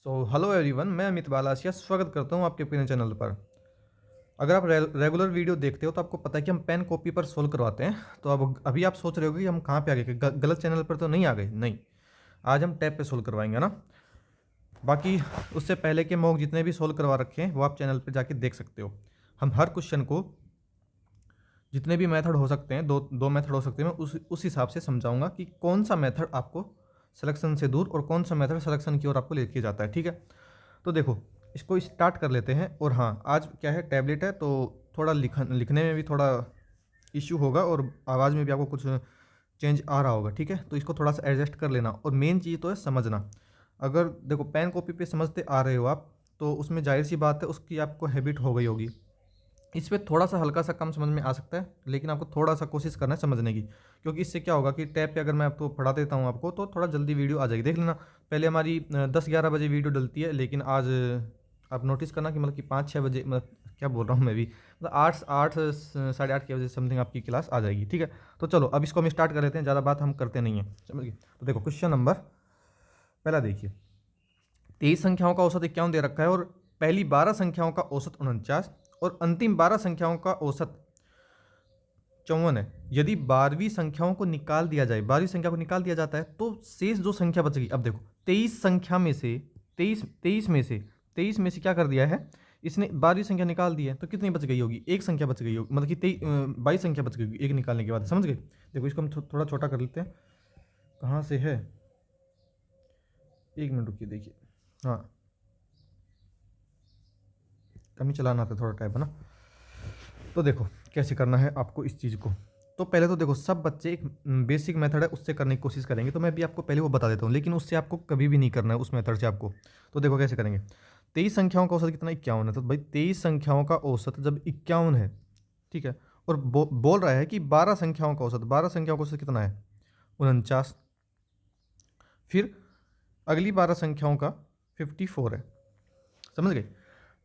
Hello everyone, मैं अमित बालासिया स्वागत करता हूं आपके अपने चैनल पर। अगर आप रेगुलर वीडियो देखते हो तो आपको पता है कि हम पेन कॉपी पर सोल्व करवाते हैं। तो अब अभी आप सोच रहे हो कि हम कहाँ पे आ गए, कि गलत चैनल पर तो नहीं आ गए। नहीं, आज हम टैब पे सोल्व करवाएंगे ना। बाकी उससे पहले के मॉक जितने भी सोल्व करवा रखे हैं वो आप चैनल पर जाके देख सकते हो। हम हर क्वेश्चन को जितने भी मेथड हो सकते हैं, दो दो मेथड हो सकते हैं, मैं उस हिसाब से समझाऊंगा कि कौन सा मेथड आपको सिलेक्शन से दूर और कौन सा मेथड सिलेक्शन की ओर आपको लेके जाता है। ठीक है, तो देखो इसको स्टार्ट कर लेते हैं। और हाँ, आज क्या है, टैबलेट है तो थोड़ा लिखने में भी थोड़ा इश्यू होगा और आवाज़ में भी आपको कुछ चेंज आ रहा होगा। ठीक है, तो इसको थोड़ा सा एडजस्ट कर लेना। और मेन चीज़ तो है समझना। अगर देखो पेन कॉपी पे समझते आ रहे हो आप, तो उसमें जाहिर सी बात है उसकी आपको हैबिट हो गई होगी। इस पे थोड़ा सा हल्का सा कम समझ में आ सकता है, लेकिन आपको थोड़ा सा कोशिश करना है समझने की। क्योंकि इससे क्या होगा कि टैब पे अगर मैं आपको पढ़ा देता हूँ आपको, तो थोड़ा जल्दी वीडियो आ जाएगी। देख लेना, पहले हमारी 10-11 बजे वीडियो डलती है, लेकिन आज आप नोटिस करना कि मतलब कि 5-6 बजे, मतलब क्या बोल रहा हूँ मैं भी, मतलब 8 8 साढ़े 8 के बजे समथिंग आपकी क्लास आ जाएगी। ठीक है, तो चलो अब इसको हम स्टार्ट कर लेते हैं, ज़्यादा बात हम करते नहीं हैं, समझ गए। तो देखो क्वेश्चन नंबर पहला देखिए। 23 संख्याओं का औसत 51 दे रखा है और पहली 12 संख्याओं का औसत 49 और अंतिम 12 संख्याओं का औसत 54 है। यदि 12वीं संख्याओं को निकाल दिया जाए, 12वीं संख्या को निकाल दिया जाता है, तो शेष जो संख्या बचेगी, अब देखो 23 संख्या में से 23 में से क्या कर दिया है इसने, 12वीं संख्या निकाल दी है, तो कितनी बच गई होगी? एक संख्या बच गई होगी, मतलब कि 22 संख्या बच गई होगी एक निकालने के बाद। समझ गए? देखो इसको हम थोड़ा छोटा कर लेते हैं। कहाँ से है, एक मिनट रुकिए, देखिए। हाँ, कम ही चलाना आता है, थोड़ा टाइप है ना। तो देखो कैसे करना है आपको इस चीज़ को। तो पहले तो देखो, सब बच्चे एक बेसिक मेथड है उससे करने की कोशिश करेंगे, तो मैं भी आपको पहले वो बता देता हूँ, लेकिन उससे आपको कभी भी नहीं करना है उस मेथड से आपको। तो देखो कैसे करेंगे। 23 संख्याओं का औसत कितना? 51 है। तो भाई 23 संख्याओं का औसत जब 51 है, ठीक है, और बोल रहा है कि 12 संख्याओं का औसत, 12 संख्याओं का औसत कितना है? 49। फिर अगली 12 संख्याओं का 54 है। समझ गए?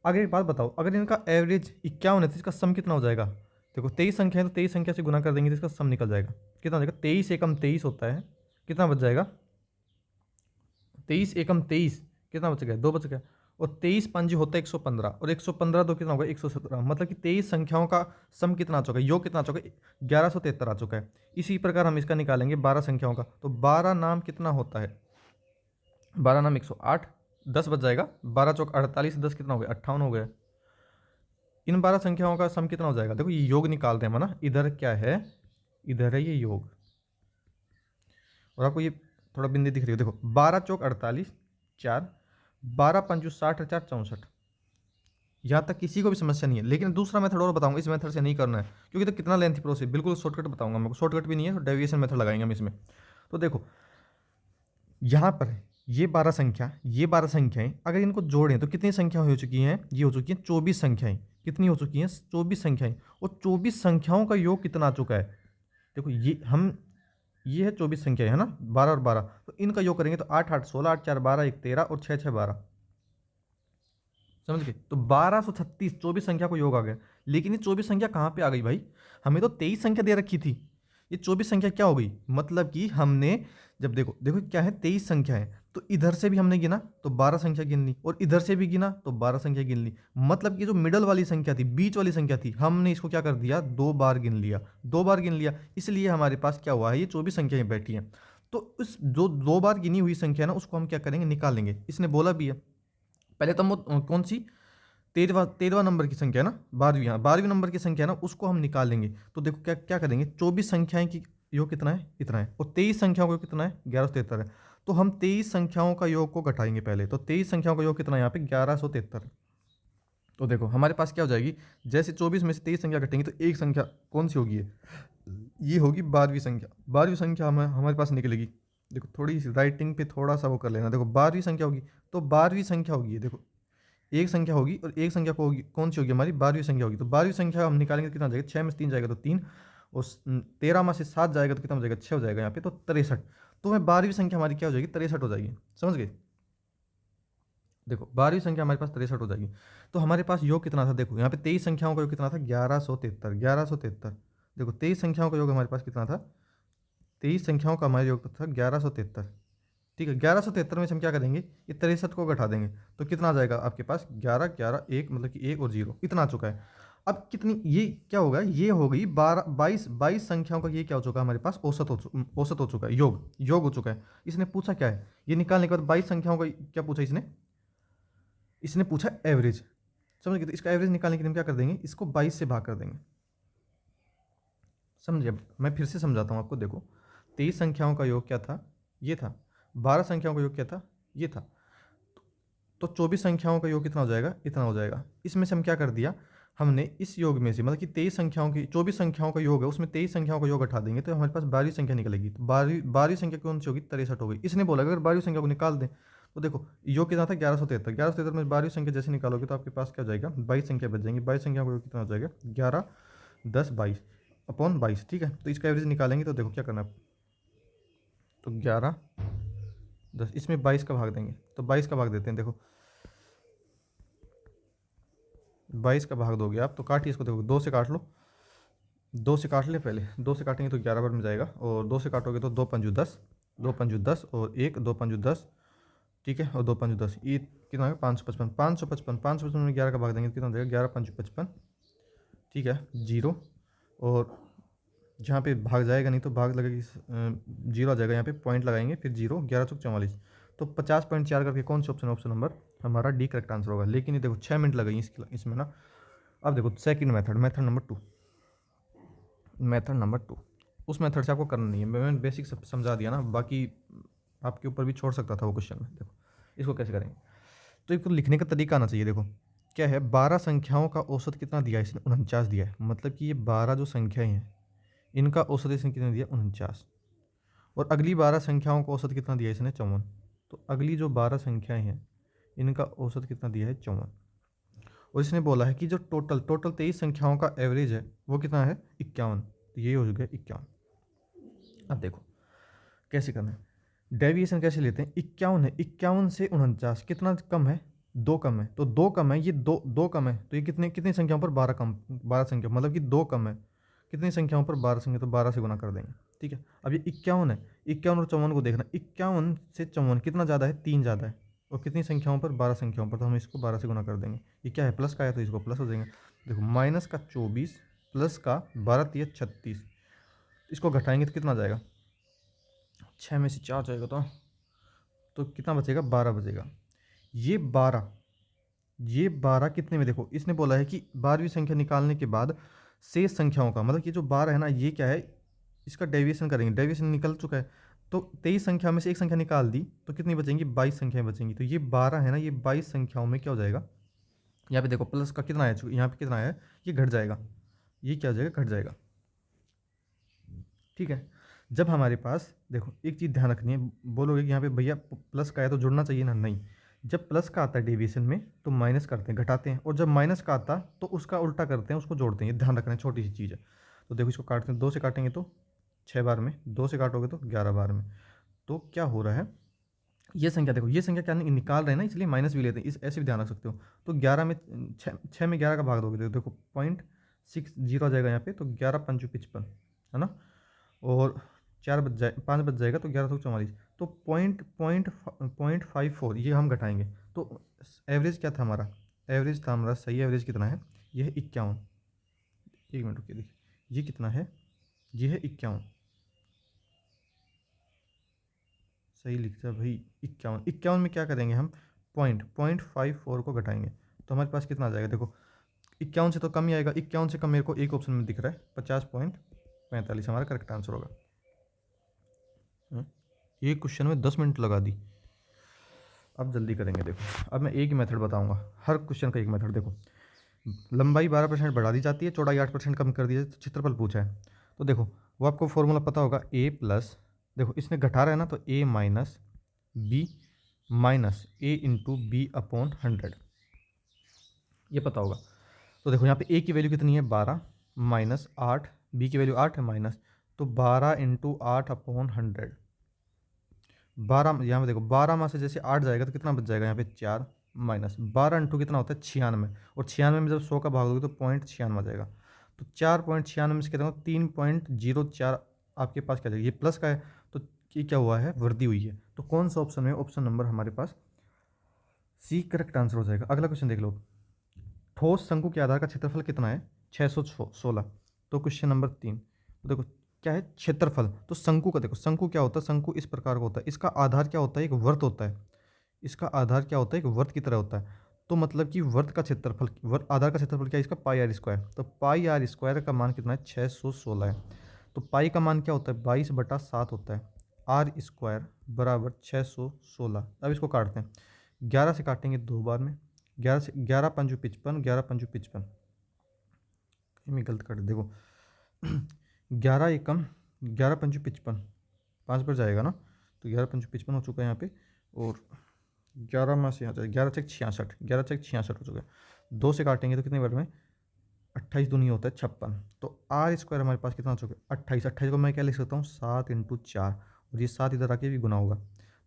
आगे एक बात बताओ, अगर इनका एवरेज 51 है तो इसका सम कितना हो जाएगा? देखो 23 संख्या है तो 23 संख्या से गुना कर देंगे तो इसका सम निकल जाएगा। कितना हो जाएगा? 23 एकम 23 होता है। कितना बच जाएगा? 23 एकम 23, कितना बच गया? 2 बच गया। और 23 5 होता है 115, और 115 तो कितना होगा? 117। मतलब कि 23 संख्याओं का सम कितना आ चुका है, योग कितना आ चुका है? 1173 आ चुका है। इसी प्रकार हम इसका निकालेंगे 12 संख्याओं का। तो 12 नाम कितना होता है? 12 नाम 108, 10 बच जाएगा। 12 चौक 48, 10 कितना हो गया? 58 हो गया। इन 12 संख्याओं का सम कितना हो जाएगा? देखो ये योग निकालते हैं हम ना, इधर क्या है, इधर है ये योग, और आपको ये थोड़ा बिंदी दिख रही है। देखो 12 चौक 48, 4, 12 पंचू 60 और 4 64। यहाँ तक किसी को भी समस्या नहीं है, लेकिन दूसरा मेथड और बताऊंगा, इस मेथड से नहीं करना है क्योंकि तो कितना लेंथी प्रोसेस, बिल्कुल शॉर्टकट बताऊंगा। मेरे को शॉर्टकट भी नहीं है, डेविएशन मेथड लगाएंगे हम इसमें। तो देखो यहाँ पर ये 12 संख्याएं अगर इनको जोड़ें तो कितनी संख्या हो चुकी हैं? ये हो चुकी हैं 24 संख्याएं। कितनी हो चुकी हैं? 24 संख्याएं। और 24 संख्याओं का योग कितना आ चुका है? देखो ये है 24 संख्याएं, है ना, 12 और 12। तो इनका योग करेंगे तो 8 8 16, 8 4 12, 1 13 और 6 6 12। समझ गए? तो 1236 24 संख्या को योग आ गया। लेकिन ये 24 संख्या कहाँ पे आ गई भाई? हमें तो 23 संख्या दे रखी थी, ये 24 संख्या क्या हो गई? मतलब कि हमने जब देखो देखो क्या है, 23 संख्या है, तो इधर से भी हमने गिना तो 12 संख्या गिन ली, और इधर से भी गिना तो 12 संख्या गिन ली। मतलब कि जो मिडल वाली संख्या थी, बीच वाली संख्या थी, हमने इसको क्या कर दिया? 2 बार गिन लिया, 2 बार गिन लिया। इसलिए हमारे पास क्या हुआ है, ये 24 संख्याएं बैठी हैं। तो उस जो 2 बार गिनी हुई संख्या है ना, उसको हम क्या करेंगे? निकालेंगे। इसने बोला भी है। पहले तो हम कौन सी 13वां नंबर की संख्या है ना, 12वीं, हाँ 12वीं नंबर की संख्या है ना, उसको हम निकाल लेंगे। तो देखो क्या क्या करेंगे, 24 संख्याएं की योग कितना है? इतना है। और 23 संख्याओं का योग कितना है? 1173 है। तो हम 23 संख्याओं का योग को घटाएंगे पहले। तो 23 संख्याओं का योग कितना है यहाँ पे? 1173। तो देखो हमारे पास क्या हो जाएगी, जैसे 24 में से 23 संख्या घटेंगे तो एक संख्या कौन सी होगी? ये होगी 12वीं संख्या। 12वीं संख्या हमारे पास निकलेगी। देखो थोड़ी राइटिंग पे थोड़ा सा वो कर लेना। देखो 12वीं संख्या होगी, तो 12वीं संख्या होगी, देखो एक संख्या होगी और एक संख्या को होगी, कौन सी होगी हमारी? 12वीं संख्या होगी। तो 12वीं संख्या हम निकालेंगे तो कितना हो जाएगा? 6 में से 3 जाएगा तो 3, और 13 में से 7 जाएगा तो कितना हो जाएगा? 6 हो जाएगा यहाँ पे, तो 63। तो हमें 12वीं संख्या हमारी क्या हो जाएगी? 63 हो जाएगी। समझ गए? देखो 12वीं संख्या हमारे पास 63 हो जाएगी। तो हमारे पास योग कितना था? देखो यहाँ पे 23 संख्याओं का योग कितना था? 1173, 1173। देखो 23 संख्याओं का योग हमारे पास कितना था? 23 संख्याओं का हमारे योग था 1173। ठीक है, 1173 में से हम क्या करेंगे, ये 63 को घटा देंगे तो कितना आ जाएगा आपके पास, 11 11 1, मतलब कि 1 और 0 इतना आ चुका है। अब कितनी, ये क्या होगा, ये हो गई 12 22 22 संख्याओं का ये क्या हो चुका है हमारे पास, औसत हो चुका है, योग हो चुका है। इसने पूछा क्या है, ये निकालने के बाद 22 संख्याओं का क्या पूछा इसने, इसने पूछा एवरेज। समझ गए, तो इसका एवरेज निकालने के लिए हम क्या कर देंगे, इसको 22 से भाग कर देंगे। समझिए, मैं फिर से समझाता हूँ आपको, देखो 23 संख्याओं का योग क्या था, ये था। 12 संख्याओं का योग क्या था, ये था। तो 24 संख्याओं का योग कितना हो जाएगा, इतना हो जाएगा। इसमें से हम क्या कर दिया, हमने इस योग में से, मतलब कि 23 संख्याओं की 24 संख्याओं का योग है, उसमें 23 संख्याओं का योग हटा देंगे तो हमारे पास 12वीं संख्या निकलेगी। तो 12वीं संख्या कौन सी होगी, 63 हो गई। इसने बोला अगर 12वीं संख्या को निकाल दें, तो देखो योग कितना था, 1173। 1173 में 12वीं संख्या जैसे निकालोगे तो आपके पास क्या हो जाएगा, 22 संख्या बच जाएंगी। 22 संख्या का योग कितना हो जाएगा, 11 10 22 अपॉन 22। ठीक है, तो इसका एवरेज निकालेंगे तो देखो क्या करना है, तो 11 10, इसमें 22 का भाग देंगे, तो 22 का भाग देते हैं। देखो 22 का भाग दोगे आप तो काटिए इसको, देखो 2 से काट लो, 2 से काट ले पहले, 2 से काटेंगे तो 11 बार में जाएगा, और 2 से काटोगे तो 2 पंजू 10, 2 पंजू 10 और 1 2 पंजू 10। ठीक है, और 2 पंजू 10, ये कितना है 555, 555 555 में 11 का भाग देंगे तो कितना हो जाएगा, 11 पंजू 55। ठीक है, जीरो, और जहाँ पे भाग जाएगा नहीं तो भाग लगेगी, जीरो आ जाएगा, यहाँ पे पॉइंट लगाएंगे फिर जीरो, 11 चौक 44, तो 50.4 करके कौन सा ऑप्शन है, ऑप्शन नंबर हमारा डी करेक्ट आंसर होगा। लेकिन ये देखो 6 मिनट लगेंगे इसमें ना। अब देखो second method, method number two, उस मेथड से आपको करना नहीं है, मैंने बेसिक समझा दिया ना, बाकी आपके ऊपर भी छोड़ सकता था वो क्वेश्चन में। देखो इसको कैसे करेंगे, तो इसको लिखने का तरीका आना चाहिए। देखो क्या है, 12 संख्याओं का औसत कितना दिया है इसने, 49 दिया है, मतलब कि ये 12 जो संख्याएं हैं इनका औसत इसने कितना दिया, 49। और अगली 12 संख्याओं का औसत कितना दिया इसने, 54। तो अगली जो 12 संख्याएं हैं इनका औसत कितना दिया है, 54। और इसने बोला है कि जो टोटल 23 संख्याओं का एवरेज है वो कितना है, 51। तो ये हो गया 51। अब देखो कैसे करना है, डेविएशन कैसे लेते हैं, 51 है, 51 से 49 कितना कम है, 2 कम है, तो 2 कम है, ये दो कम है, तो ये कितनी संख्याओं पर, 12 कम, 12 संख्या, मतलब कि 2 कम है, कितनी संख्याओं पर, 12 संख्या, तो 12 से गुना कर देंगे। ठीक है, अब ये 51 है, 51 और 54 को देखना, 51 से 54 कितना ज़्यादा है, 3 ज़्यादा है, और कितनी संख्याओं पर, 12 संख्याओं पर, तो हम इसको 12 से गुना कर देंगे। ये क्या है, प्लस का है तो इसको प्लस हो जाएंगे। देखो माइनस का 24 प्लस का 12 3 36, इसको घटाएंगे तो कितना आ जाएगा, 6 में से 4 जाएगा तो कितना बचेगा, 12 बचेगा। ये बारह कितने में, देखो इसने बोला है कि 12वीं संख्या निकालने के बाद शेष संख्याओं का, मतलब कि जो 12 है ना, ये क्या है, इसका डेविएशन करेंगे, डेविएशन निकल चुका है, तो 23 संख्या में से एक संख्या निकाल दी तो कितनी बचेंगी, 22 संख्याएं बचेंगी। तो ये 12 है ना, ये 22 संख्याओं में क्या हो जाएगा, यहाँ पे देखो प्लस का कितना है, यहाँ पे कितना है, ये घट जाएगा, ये क्या हो जाएगा, घट जाएगा। ठीक है, जब हमारे पास, देखो एक चीज़ ध्यान रखनी है, बोलोगे कि यहाँ पे भैया प्लस का है तो जुड़ना चाहिए ना, नहीं, जब प्लस का आता है डेविएशन में तो माइनस करते हैं, घटाते हैं, और जब माइनस का आता तो उसका उल्टा करते हैं, उसको जोड़ते हैं। ये ध्यान रखना है, छोटी सी चीज़ है। तो देखो इसको काटते हैं, 2 से काटेंगे तो 6 बार में, 2 से काटोगे तो 11 बार में। तो क्या हो रहा है, ये संख्या देखो, ये संख्या क्या निकाल रहे हैं ना, इसलिए माइनस भी लेते हैं, इस ऐसे भी ध्यान रख सकते हो। तो 11 में 6 में 11 का भाग दोगे तो देखो 0.60 आ जाएगा यहाँ पे, तो 11 पंचू 55 है ना, और 4 बच जाए, 5 बच जाएगा तो 11 सौ 44, तो पॉइंट 54 ये हम घटाएंगे। तो एवरेज क्या था हमारा, एवरेज था हमारा, सही एवरेज कितना है, ये है 51। एक मिनट रुकिए, देखिए ये कितना है, ये है 51, सही लिखता है भाई, 51। 51 में क्या करेंगे हम, .54 को घटाएंगे तो हमारे पास कितना आ जाएगा, देखो 51 से तो कम ही आएगा, 51 से कम मेरे को एक ऑप्शन में दिख रहा है, 50.45 हमारा करेक्ट आंसर होगा। ये क्वेश्चन में 10 मिनट लगा दी। अब जल्दी करेंगे, देखो अब मैं एक ही मेथड बताऊंगा, हर क्वेश्चन का एक मेथड। देखो लंबाई 12% बढ़ा दी जाती है, चौड़ाई 8% कम कर दी जाती है, क्षेत्रफल पूछा है। तो देखो वो आपको फॉर्मूला पता होगा, ए प्लस, देखो इसने घटा रहा है ना, तो ए माइनस बी माइनस ए इंटू बी अपॉन 100, ये पता होगा। तो देखो यहाँ पे ए की वैल्यू कितनी है, 12 माइनस 8, बी की वैल्यू 8 है माइनस, तो 12 इंटू 8 अपॉन 100। 12 यहाँ पे देखो, 12 में से जैसे 8 जाएगा तो कितना बच जाएगा, यहाँ पे 4 माइनस 12 इंटू कितना होता है, 96, और 96 में जब 100 का भाग दोगे तो .96 आ जाएगा। तो 4.96 में से कितना होगा, 3.04 आपके पास क्या जाएगा, ये प्लस का है तो कि क्या हुआ है, वृद्धि हुई है। तो कौन सा ऑप्शन है, ऑप्शन नंबर हमारे पास सी करेक्ट आंसर हो जाएगा। अगला क्वेश्चन देख लो, ठोस शंकु के आधार का क्षेत्रफल कितना है, 616। तो क्वेश्चन नंबर 3, तो देखो क्या है क्षेत्रफल, तो शंकु का देखो, शंकु क्या होता है, शंकु इस प्रकार का होता है, इसका आधार क्या होता है, एक वर्त होता है, इसका आधार क्या होता है, एक वर्त की तरह होता है। तो मतलब कि वर्त का क्षेत्रफल, वर्त आधार का क्षेत्रफल क्या है इसका, पाई आर स्क्वायर। तो पाई आर स्क्वायर का मान कितना है, 616 है। तो पाई का मान क्या होता है, 22/7 होता है। आर स्क्वायर बराबर 616। अब इसको काटते हैं, 11 से काटेंगे 2 बार में, 11 से 11 पंजू 55, 11 पंजू 55, मैं गलत काट देखो 11 एकम 11 पंजू 55, 5 पर जाएगा ना, तो 11 पंजू 55 हो चुका है यहाँ पे, और 11 में से यहाँ जाए 11 से 66, 11 से 66 हो चुका है। 2 से काटेंगे तो कितने बार में, 28 दूनी होता है 56। तो आर स्क्वायर हमारे पास कितना हो चुका है, 28। 28 को मैं क्या लिख सकता हूँ, 7 × 4, और ये 7 इधर आके भी गुना होगा।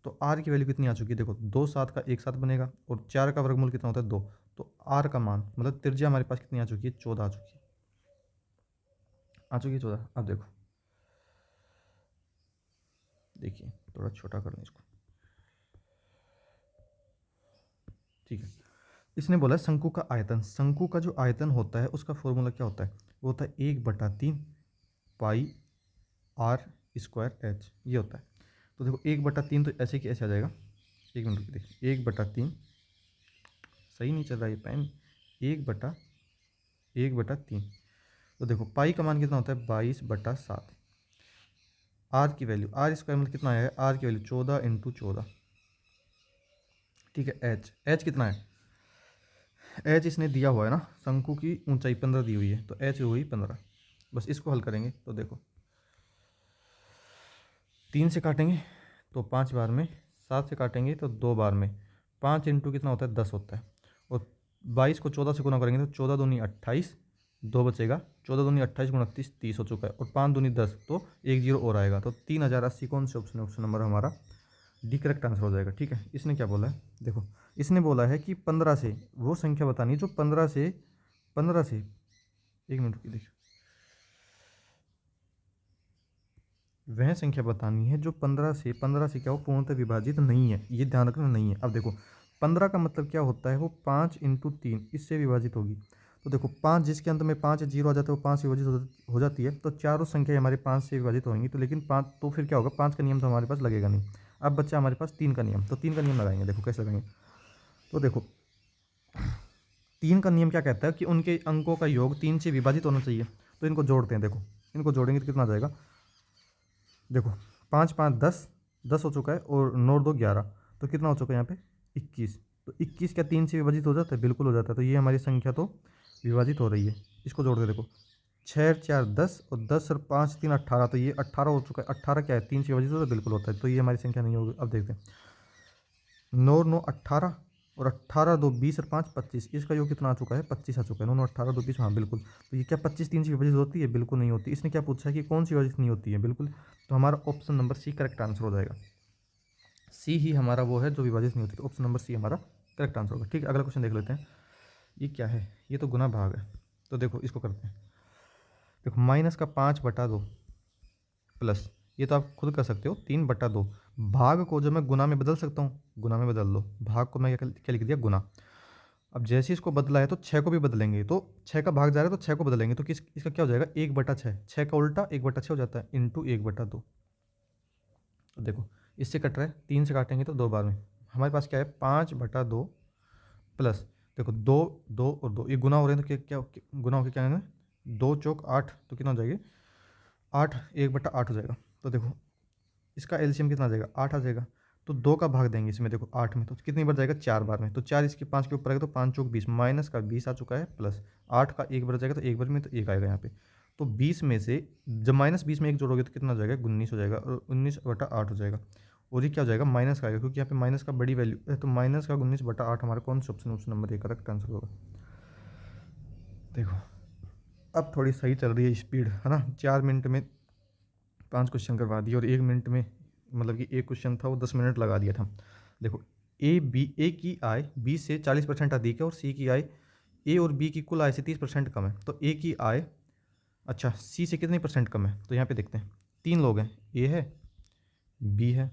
तो आर की वैल्यू कितनी आ चुकी है, देखो 2 7 का एक साथ बनेगा, और 4 का वर्गमूल कितना होता है, 2। तो आर का मान मतलब त्रिज्या हमारे पास कितनी आ चुकी है, 14 आ चुकी है, 14। अब देखो, देखिए थोड़ा छोटा कर लें इसको, ठीक है। इसने बोला शंकु का आयतन, शंकु का जो आयतन होता है उसका फॉर्मूला क्या होता है, वो होता है 1/3 पाई आर स्क्वायर एच, ये होता है। तो देखो 1/3 तो ऐसे कि ऐसे आ जाएगा, 1 मिनट देखिए, 1/3 सही नहीं चल रहा ये पेन, 1/3। तो देखो पाई का मान कितना होता है, 22/7। आर की वैल्यू, आर स्क्वायर मतलब कितना है, आर की वैल्यू 14 × 14, ठीक है। एच, एच कितना है, एच इसने दिया हुआ है ना, शंकु की ऊंचाई 15 दी हुई है, तो एच हुई 15। बस इसको हल करेंगे तो देखो 3 से काटेंगे तो 5 बार में, 7 से काटेंगे तो 2 बार में, 5 इंटू कितना होता है, 10 होता है, और 22 को 14 से गुना करेंगे तो 14 दूनी 28, 2 बचेगा, 14 दूनी 28 × 29 30 हो चुका है, और 5 दूनी 10, तो 1 जीरो और आएगा, तो 3080 कौन से ऑप्शन है, ऑप्शन नंबर हमारा डी करेक्ट आंसर हो जाएगा, ठीक है। इसने क्या बोला है, देखो इसने बोला है कि 15 से वो संख्या बतानी है जो 15 से 1 मिनट की देखिए, वह संख्या बतानी है जो 15 से क्या हो, पूर्णतः विभाजित नहीं है, ये ध्यान रखना नहीं है। अब देखो 15 का मतलब क्या होता है, वो 5 × 3 इससे विभाजित होगी। तो देखो 5 जिसके अंत में 5 जीरो आ जाता है वो 5 से विभाजित हो जाती है, तो चारों संख्या हमारे 5 से विभाजित होंगी, तो लेकिन 5 तो फिर क्या होगा, 5 का नियम तो हमारे पास लगेगा नहीं। अब बच्चा हमारे पास 3 का नियम, तो 3 का नियम लगाएंगे, देखो कैसे लगाएंगे। तो देखो 3 का नियम क्या कहता है कि उनके अंकों का योग 3 से विभाजित होना चाहिए। तो इनको जोड़ते हैं, देखो इनको जोड़ेंगे तो कितना आ जाएगा, देखो 5 5 10, 10 हो चुका है, और 9 2 11, तो कितना हो चुका है यहाँ पे 21। तो 21 क्या 3 से विभाजित हो जाता है, बिल्कुल हो जाता है। तो ये हमारी संख्या तो विभाजित हो रही है, इसको जोड़ दे, देखो 6 4 10, और 10 और 5 3 18, तो ये 18 हो चुका है। 18 क्या है, 3 से विभाजित होता है, बिल्कुल होता है, तो ये हमारी संख्या नहीं होगी। अब देखते हैं 9 9 18, और 18 2 20, और 5 25, इसका योग कितना आ चुका है, 25 आ चुका है। 9 9 18 2 20, हाँ बिल्कुल। तो ये क्या 25 3 से विभाजित होती है, बिल्कुल नहीं होती। इसने क्या पूछा है कि कौन सी विभाजित नहीं होती है, बिल्कुल। तो हमारा option number C correct answer हो जाएगा, सी ही हमारा वो है जो विभाजित नहीं होती, तो ऑप्शन नंबर सी हमारा करेक्ट आंसर होगा, ठीक है। अगला क्वेश्चन देख लेते हैं, ये क्या है, ये तो गुना भाग है। तो देखो इसको करते हैं, देखो -5/2 प्लस, ये तो आप खुद कर सकते हो, 3/2। भाग को जब मैं गुना में बदल सकता हूँ, गुना में बदल लो, भाग को मैं क्या लिख दिया, गुना। अब जैसे इसको बदला है तो 6 को भी बदलेंगे, तो 6 का भाग जा रहा है तो 6 को बदलेंगे, तो किस इसका क्या हो जाएगा, 1/6, 6 का उल्टा 1/6 हो जाता है, इंटू 1/2। तो देखो इससे कट रहा है, 3 से काटेंगे तो 2 बार में, हमारे पास क्या है 5/2 प्लस, देखो 2 2 और 2 ये गुना हो रहे हैं, तो क्या क्या गुना होकर क्या आएंगे, 2 चौक 8, तो कितना हो जाएगी 8, 1/8 हो जाएगा। तो देखो इसका एलसीएम कितना आ जाएगा, 8 आ जाएगा। तो 2 का भाग देंगे इसमें, देखो 8 में, तो कितनी बार जाएगा, 4 बार में, तो 4 इसके 5 के ऊपर आएगा, तो 5 चौक 20, माइनस का 20 आ चुका है, प्लस 8 का 1 बार जाएगा, तो 1 बार में तो 1 आएगा यहाँ पे। तो 20 में से जब -20 में 1 जोड़ोगे तो कितना हो जाएगा, 19 हो जाएगा, और 19/8 हो जाएगा, और ये क्या हो जाएगा, माइनस का आएगा, क्योंकि यहाँ पे माइनस का बड़ी वैल्यू है, तो माइनस का 19/8 हमारा कौन सा option, option number 1 correct answer होगा। देखो अब थोड़ी सही चल रही है स्पीड, है ना, 4 मिनट में 5 क्वेश्चन करवा दिए, और 1 मिनट में मतलब कि एक क्वेश्चन था वो 10 मिनट लगा दिया था। देखो ए की आय बी से 40% अधिक है, और सी की आय ए और बी की कुल आय से 30% कम है। तो ए की आय अच्छा सी से कितनी परसेंट कम है, तो यहाँ पे देखते हैं, 3 लोग हैं, ए है, बी है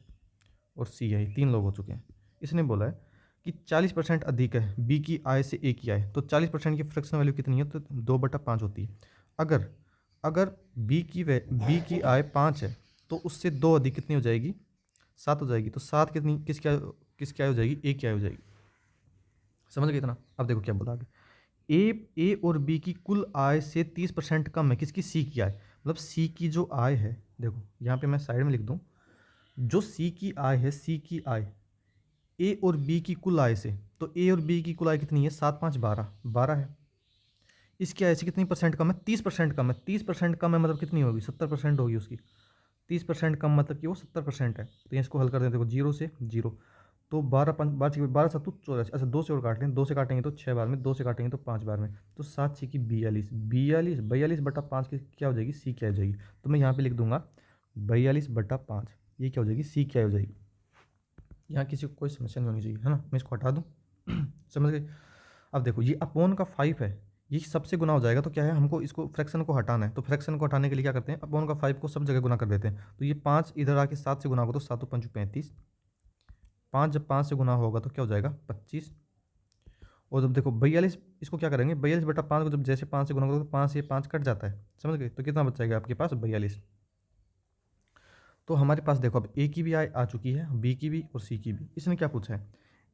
और सी है, ये 3 लोग हो चुके हैं। इसने बोला है कि 40% अधिक है बी की आय से ए की आय, तो 40% की फ्रैक्शनल वैल्यू कितनी है, तो 2/5 होती है। अगर अगर बी की आय 5 है तो उससे 2 अधिक कितनी हो जाएगी, 7 हो जाएगी। तो 7 कितनी किसकी आय हो जाएगी, ए की आय हो जाएगी। समझ गए इतना। अब देखो क्या बोला आगे, ए और बी की कुल आय से 30% कम है किसकी, सी की आय। मतलब सी की जो आय है, देखो यहाँ पे मैं साइड में लिख दूँ, जो सी की आय है, सी की आय ए और बी की कुल आय से, तो ए और बी की कुल आय कितनी है, 7 5 12, 12 है। इसकी आय से कितनी परसेंट कम है, 30% कम है। 30% कम है मतलब कितनी होगी, 70% होगी उसकी। 30% कम मतलब कि वो 70% है। तो इसको हल कर दें, देखो 0 से 0, तो 12 अच्छा 2 से और काट लें, 2 से काटेंगे तो 6 बार में, 2 से काटेंगे तो 5 बार में, तो 7 6 की 42, 42/5 की क्या हो जाएगी, सी क्या हो जाएगी। तो मैं यहाँ पे लिख दूंगा 42/5, ये क्या हो जाएगी, सी क्या हो जाएगी। यहाँ किसी को कोई समस्या नहीं होनी चाहिए, है ना। मैं इसको हटा दूँ समझ गए। अब देखो ये अपोन का 5 है, ये सबसे गुना हो जाएगा, तो क्या है, हमको इसको फ्रैक्शन को हटाना है। तो फ्रैक्शन को हटाने के लिए क्या करते हैं, अपोन का 5 को सब जगह गुना कर देते हैं। तो ये 5 इधर आके 7 से गुना होगा तो 7 5 35, 5 जब 5 से गुना होगा तो क्या हो जाएगा, 25। और जब देखो 42, इसको क्या करेंगे, 42/5 को जब जैसे 5 से गुना करोगे तो 5 से 5 कट जाता है, समझ गए। तो कितना बच जाएगा आपके पास, 42। तो हमारे पास देखो अब ए की भी आय आ चुकी है, बी की भी और सी की भी। इसने क्या पूछा है,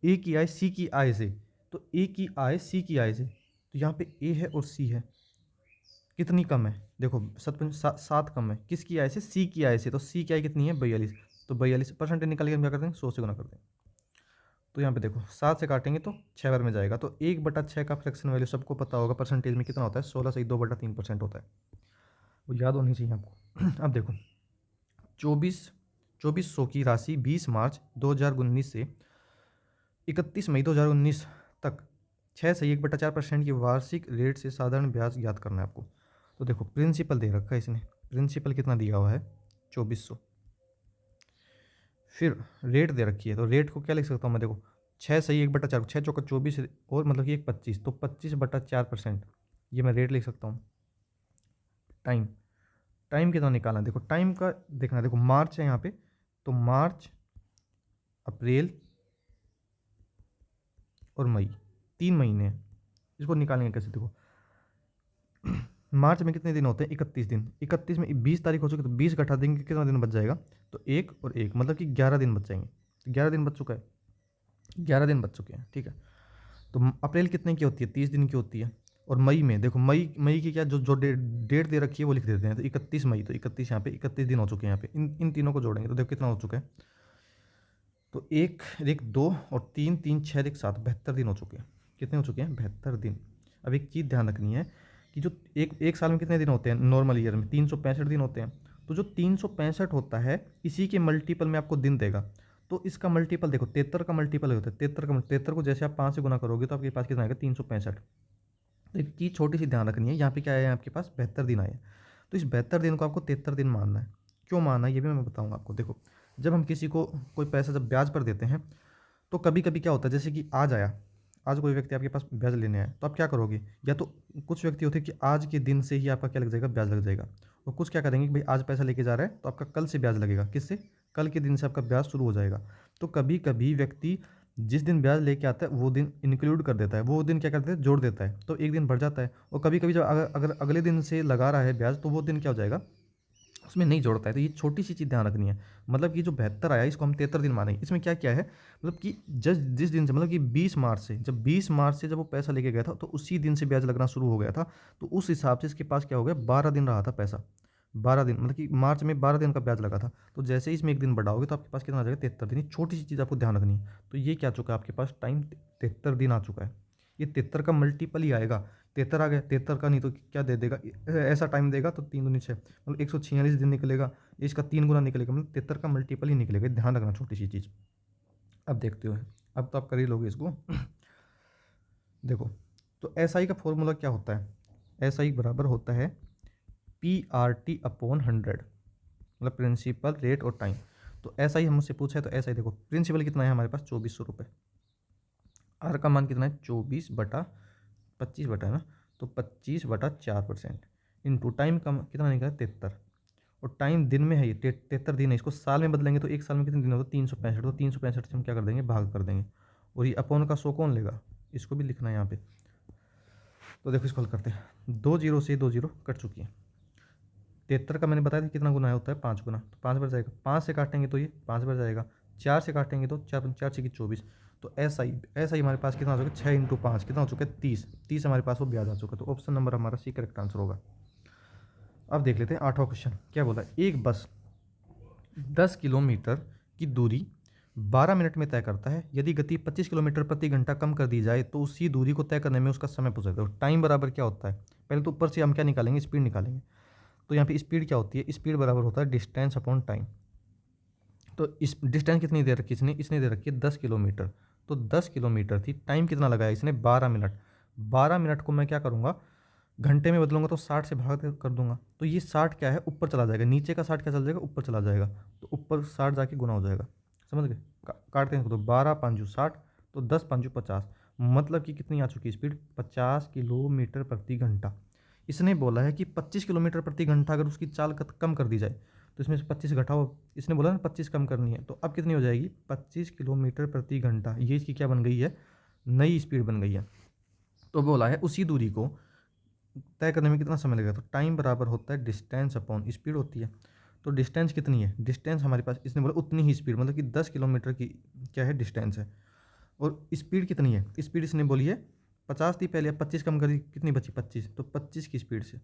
ए की आय सी की आय से, तो ए की आय सी की आय से, तो यहाँ पे ए है और सी है, कितनी कम है, देखो 7 कम है किसकी आय से, सी की आय से। तो सी की आय कितनी है, 42, तो 42% निकाल के हम क्या करते हैं, 100 से गुना करते हैं। तो यहाँ पे देखो 7 से काटेंगे तो 6 बार में जाएगा, तो 1/6 का फ्रैक्शन वैल्यू सबको पता होगा परसेंटेज में कितना होता है, 16 से 2/3% होता है, वो याद होनी चाहिए आपको। अब देखो 2400 की राशि 20 मार्च 2019 से 31 मई 2019 तक 6 से 1/4% की वार्षिक रेट से साधारण ब्याज ज्ञात करना है आपको। तो देखो प्रिंसिपल दे रखा है इसने, प्रिंसिपल कितना दिया हुआ है, 2400, फिर रेट दे रखी है, तो रेट को क्या लिख सकता हूँ मैं, देखो 6 सही 1/4, 6 चौका 24 और मतलब कि 25, तो 25/4%, ये मैं रेट लिख सकता हूँ। टाइम, टाइम कितना निकालना है, देखो टाइम का देखना है, देखो मार्च है यहाँ पे, तो मार्च अप्रैल और मई 3 महीने हैं। इसको निकालेंगे कैसे, देखो मार्च में कितने दिन होते हैं, 31 दिन, 31 में 20 तारीख हो चुकी, तो 20 घटा देंगे कितना दिन बच जाएगा, तो 1 और 1 मतलब कि 11 दिन बच जाएंगे। तो 11 दिन बच चुका है, 11 दिन बच चुके हैं, ठीक है। तो अप्रैल कितने की होती है, 30 दिन की होती है। और मई में देखो, मई की क्या जो जो डेट दे रखी है वो लिख देते हैं, तो 31 मई, तो 31 यहाँ पे 31 दिन हो चुके हैं। यहाँ पे इन तीनों को जोड़ेंगे तो देखो कितना हो चुका है, तो 1 1 2 और 3 3 6 1 7, 72 दिन हो चुके हैं। कितने हो चुके हैं, 72 दिन। अब एक चीज़ ध्यान रखनी है कि जो एक साल में कितने दिन होते हैं, नॉर्मल ईयर में 365 दिन होते हैं। तो जो 365 होता है इसी के मल्टीपल में आपको दिन देगा। तो इसका मल्टीपल देखो 73 का मल्टीपल होता है, 73 को जैसे आप 5 से गुना करोगे तो आपके पास कितना आएगा, 365। तो एक चीज़ छोटी सी ध्यान रखनी है, यहाँ पे क्या आया है आपके पास, 72 दिन आए हैं। तो इस 72 दिन को आपको 73 दिन मानना है। क्यों मानना है ये भी मैं बताऊँगा आपको। देखो जब हम किसी को कोई पैसा जब ब्याज पर देते हैं, तो कभी कभी क्या होता है, जैसे कि आज आया, आज कोई व्यक्ति आपके पास ब्याज लेने आया, तो आप क्या करोगे, या तो कुछ व्यक्ति होते हैं कि आज के दिन से ही आपका क्या लग जाएगा, ब्याज लग जाएगा। और कुछ क्या करेंगे कि भाई आज पैसा लेके जा रहा है तो आपका कल से ब्याज लगेगा, किससे, कल के दिन से आपका ब्याज शुरू हो जाएगा। तो कभी कभी व्यक्ति जिस दिन ब्याज लेके आता है वो दिन इंक्लूड कर देता है, वो दिन क्या करता है, जोड़ देता है, तो एक दिन बढ़ जाता है। और कभी कभी जब अगर अगले दिन से लगा रहा है ब्याज, तो वो दिन क्या हो जाएगा, उसमें नहीं जोड़ता है। तो ये छोटी सी चीज़ ध्यान रखनी है। मतलब कि जो 72 आया इसको हम 73 दिन मानेंगे। इसमें क्या क्या है, मतलब कि जिस दिन से, मतलब कि 20 मार्च से, जब 20 मार्च से जब वो पैसा लेके गया था तो उसी दिन से ब्याज लगना शुरू हो गया था। तो उस हिसाब से इसके पास क्या हो गया, 12 दिन रहा था पैसा, 12 दिन, मतलब कि मार्च में 12 दिन का ब्याज लगा था। तो जैसे ही इसमें एक दिन बढ़ाओगे तो आपके पास कितना आ जाएगा, 73 दिन। छोटी सी चीज़ आपको ध्यान रखनी है। तो ये क्या चुका है आपके पास, टाइम 73 दिन आ चुका है। ये 73 का मल्टीपल ही आएगा, 73 आ गया, 73 का नहीं तो क्या दे देगा, ऐसा टाइम देगा तो 3 दूनी 6, मतलब 146 दिन निकलेगा। इसका 3 गुना निकलेगा, मतलब 73 का मल्टीपल ही निकलेगा। ध्यान रखना छोटी सी चीज़। अब देखते हो, अब तो आप कर ही लोगे इसको। देखो तो एस आई का फॉर्मूला क्या होता है, एस आई बराबर होता है PRT/100, मतलब प्रिंसिपल रेट और टाइम। तो एस आई हमसे पूछा है, तो एस आई देखो प्रिंसिपल कितना है हमारे पास, 2400 रुपये। आर का मान कितना है, 24/25 बटा है ना, तो 25/4% इंटू टाइम का कितना निकला, 73, और टाइम दिन में है, ये 73 दिन है। इसको साल में बदलेंगे तो एक साल में कितने दिन होते हैं? 365। तो 365 से हम क्या कर देंगे? भाग कर देंगे। और ये अपॉन का 100 कौन लेगा? इसको भी लिखना है यहाँ पे। तो देखो इसको हल करते हैं। 2 जीरो से 2 जीरो कट चुकी है। 73 का मैंने बताया था कितना गुना होता है? 5 गुना। तो 5 बार जाएगा, 5 से काटेंगे तो ये 5 बार जाएगा, 4 से काटेंगे तो 4 4 6 24। तो ऐसा ही हमारे पास कितना हो चुका है? 6 इंटू 5 कितना हो चुका है? 30। 30 हमारे पास वो ब्याज आ चुका है। तो ऑप्शन नंबर हमारा सी करेक्ट आंसर होगा। अब देख लेते हैं 8वां क्वेश्चन क्या बोला है। एक बस 10 किलोमीटर की दूरी 12 मिनट में तय करता है। यदि गति 25 किलोमीटर प्रति घंटा कम कर दी जाए तो उसी दूरी को तय करने में उसका समय पूछा जाता है। टाइम बराबर क्या होता है? पहले तो ऊपर से हम क्या निकालेंगे? स्पीड निकालेंगे। तो यहाँ पे स्पीड क्या होती है? स्पीड बराबर होता है डिस्टेंस अपॉन टाइम। तो इस डिस्टेंस कितनी दे रखी इसने दे रखी है 10 किलोमीटर। तो 10 किलोमीटर थी, टाइम कितना लगाया इसने? 12 मिनट। 12 मिनट को मैं क्या करूँगा? घंटे में बदलूंगा तो 60 से भाग कर दूंगा। तो ये 60 क्या है? ऊपर चला जाएगा। नीचे का 60 क्या चला जाएगा? ऊपर चला जाएगा। तो ऊपर 60 जाके गुना हो जाएगा। समझ गए? काटते हैं तो 12 5 60, तो 10 5 50। मतलब कि कितनी आ चुकी स्पीड? 50 किलोमीटर प्रति घंटा। इसने बोला है कि 25 किलोमीटर प्रति घंटा अगर उसकी चाल कम कर दी जाए तो इसमें से 25 घटाओ। इसने बोला ना 25 कम करनी है, तो अब कितनी हो जाएगी? 25 किलोमीटर प्रति घंटा। ये इसकी क्या बन गई है? नई स्पीड बन गई है। तो बोला है उसी दूरी को तय करने में कितना समय लगेगा? तो टाइम बराबर होता है डिस्टेंस अपॉन स्पीड होती है। तो डिस्टेंस कितनी है? डिस्टेंस हमारे पास इसने बोला उतनी ही स्पीड, मतलब कि 10 किलोमीटर की क्या है? डिस्टेंस है। और स्पीड कितनी है? स्पीड इसने बोली है 50 थी पहले, अब 25 कम करी, कितनी बची? 25। तो 25 की स्पीड से।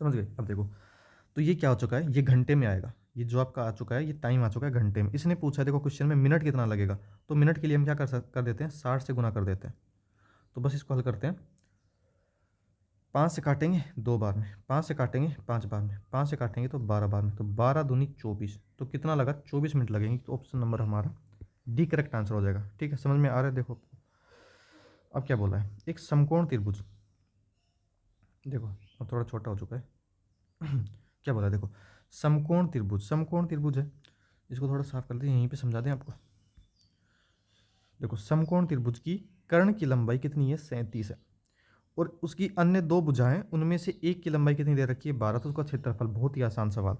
समझ गए? अब देखो तो ये क्या हो चुका है? ये घंटे में आएगा। ये जो आपका आ चुका है, ये टाइम आ चुका है घंटे में। इसने पूछा है देखो क्वेश्चन में मिनट कितना लगेगा, तो मिनट के लिए हम क्या कर देते हैं? 60 से गुना कर देते हैं। तो बस इसको हल करते हैं। 5 से काटेंगे 2 बार में, 5 से काटेंगे 5 बार में, 5 से काटेंगे तो 12 बार में। तो 12 दूनी 24। तो कितना लगा? 24 मिनट लगेंगे। तो ऑप्शन नंबर हमारा डी करेक्ट आंसर हो जाएगा। ठीक है, समझ में आ रहा है? देखो अब क्या बोला है। एक समकोण त्रिभुज, देखो अब थोड़ा छोटा हो चुका है। क्या बोला है देखो, समकोण त्रिभुज। समकोण त्रिभुज है, इसको थोड़ा साफ कर दें, यहीं पे समझा दें आपको। देखो समकोण त्रिभुज की कर्ण की लंबाई कितनी है? 37 है। और उसकी अन्य दो भुजाएं, उनमें से एक की लंबाई कितनी दे रखी है? 12। तो उसका क्षेत्रफल। बहुत ही आसान सवाल।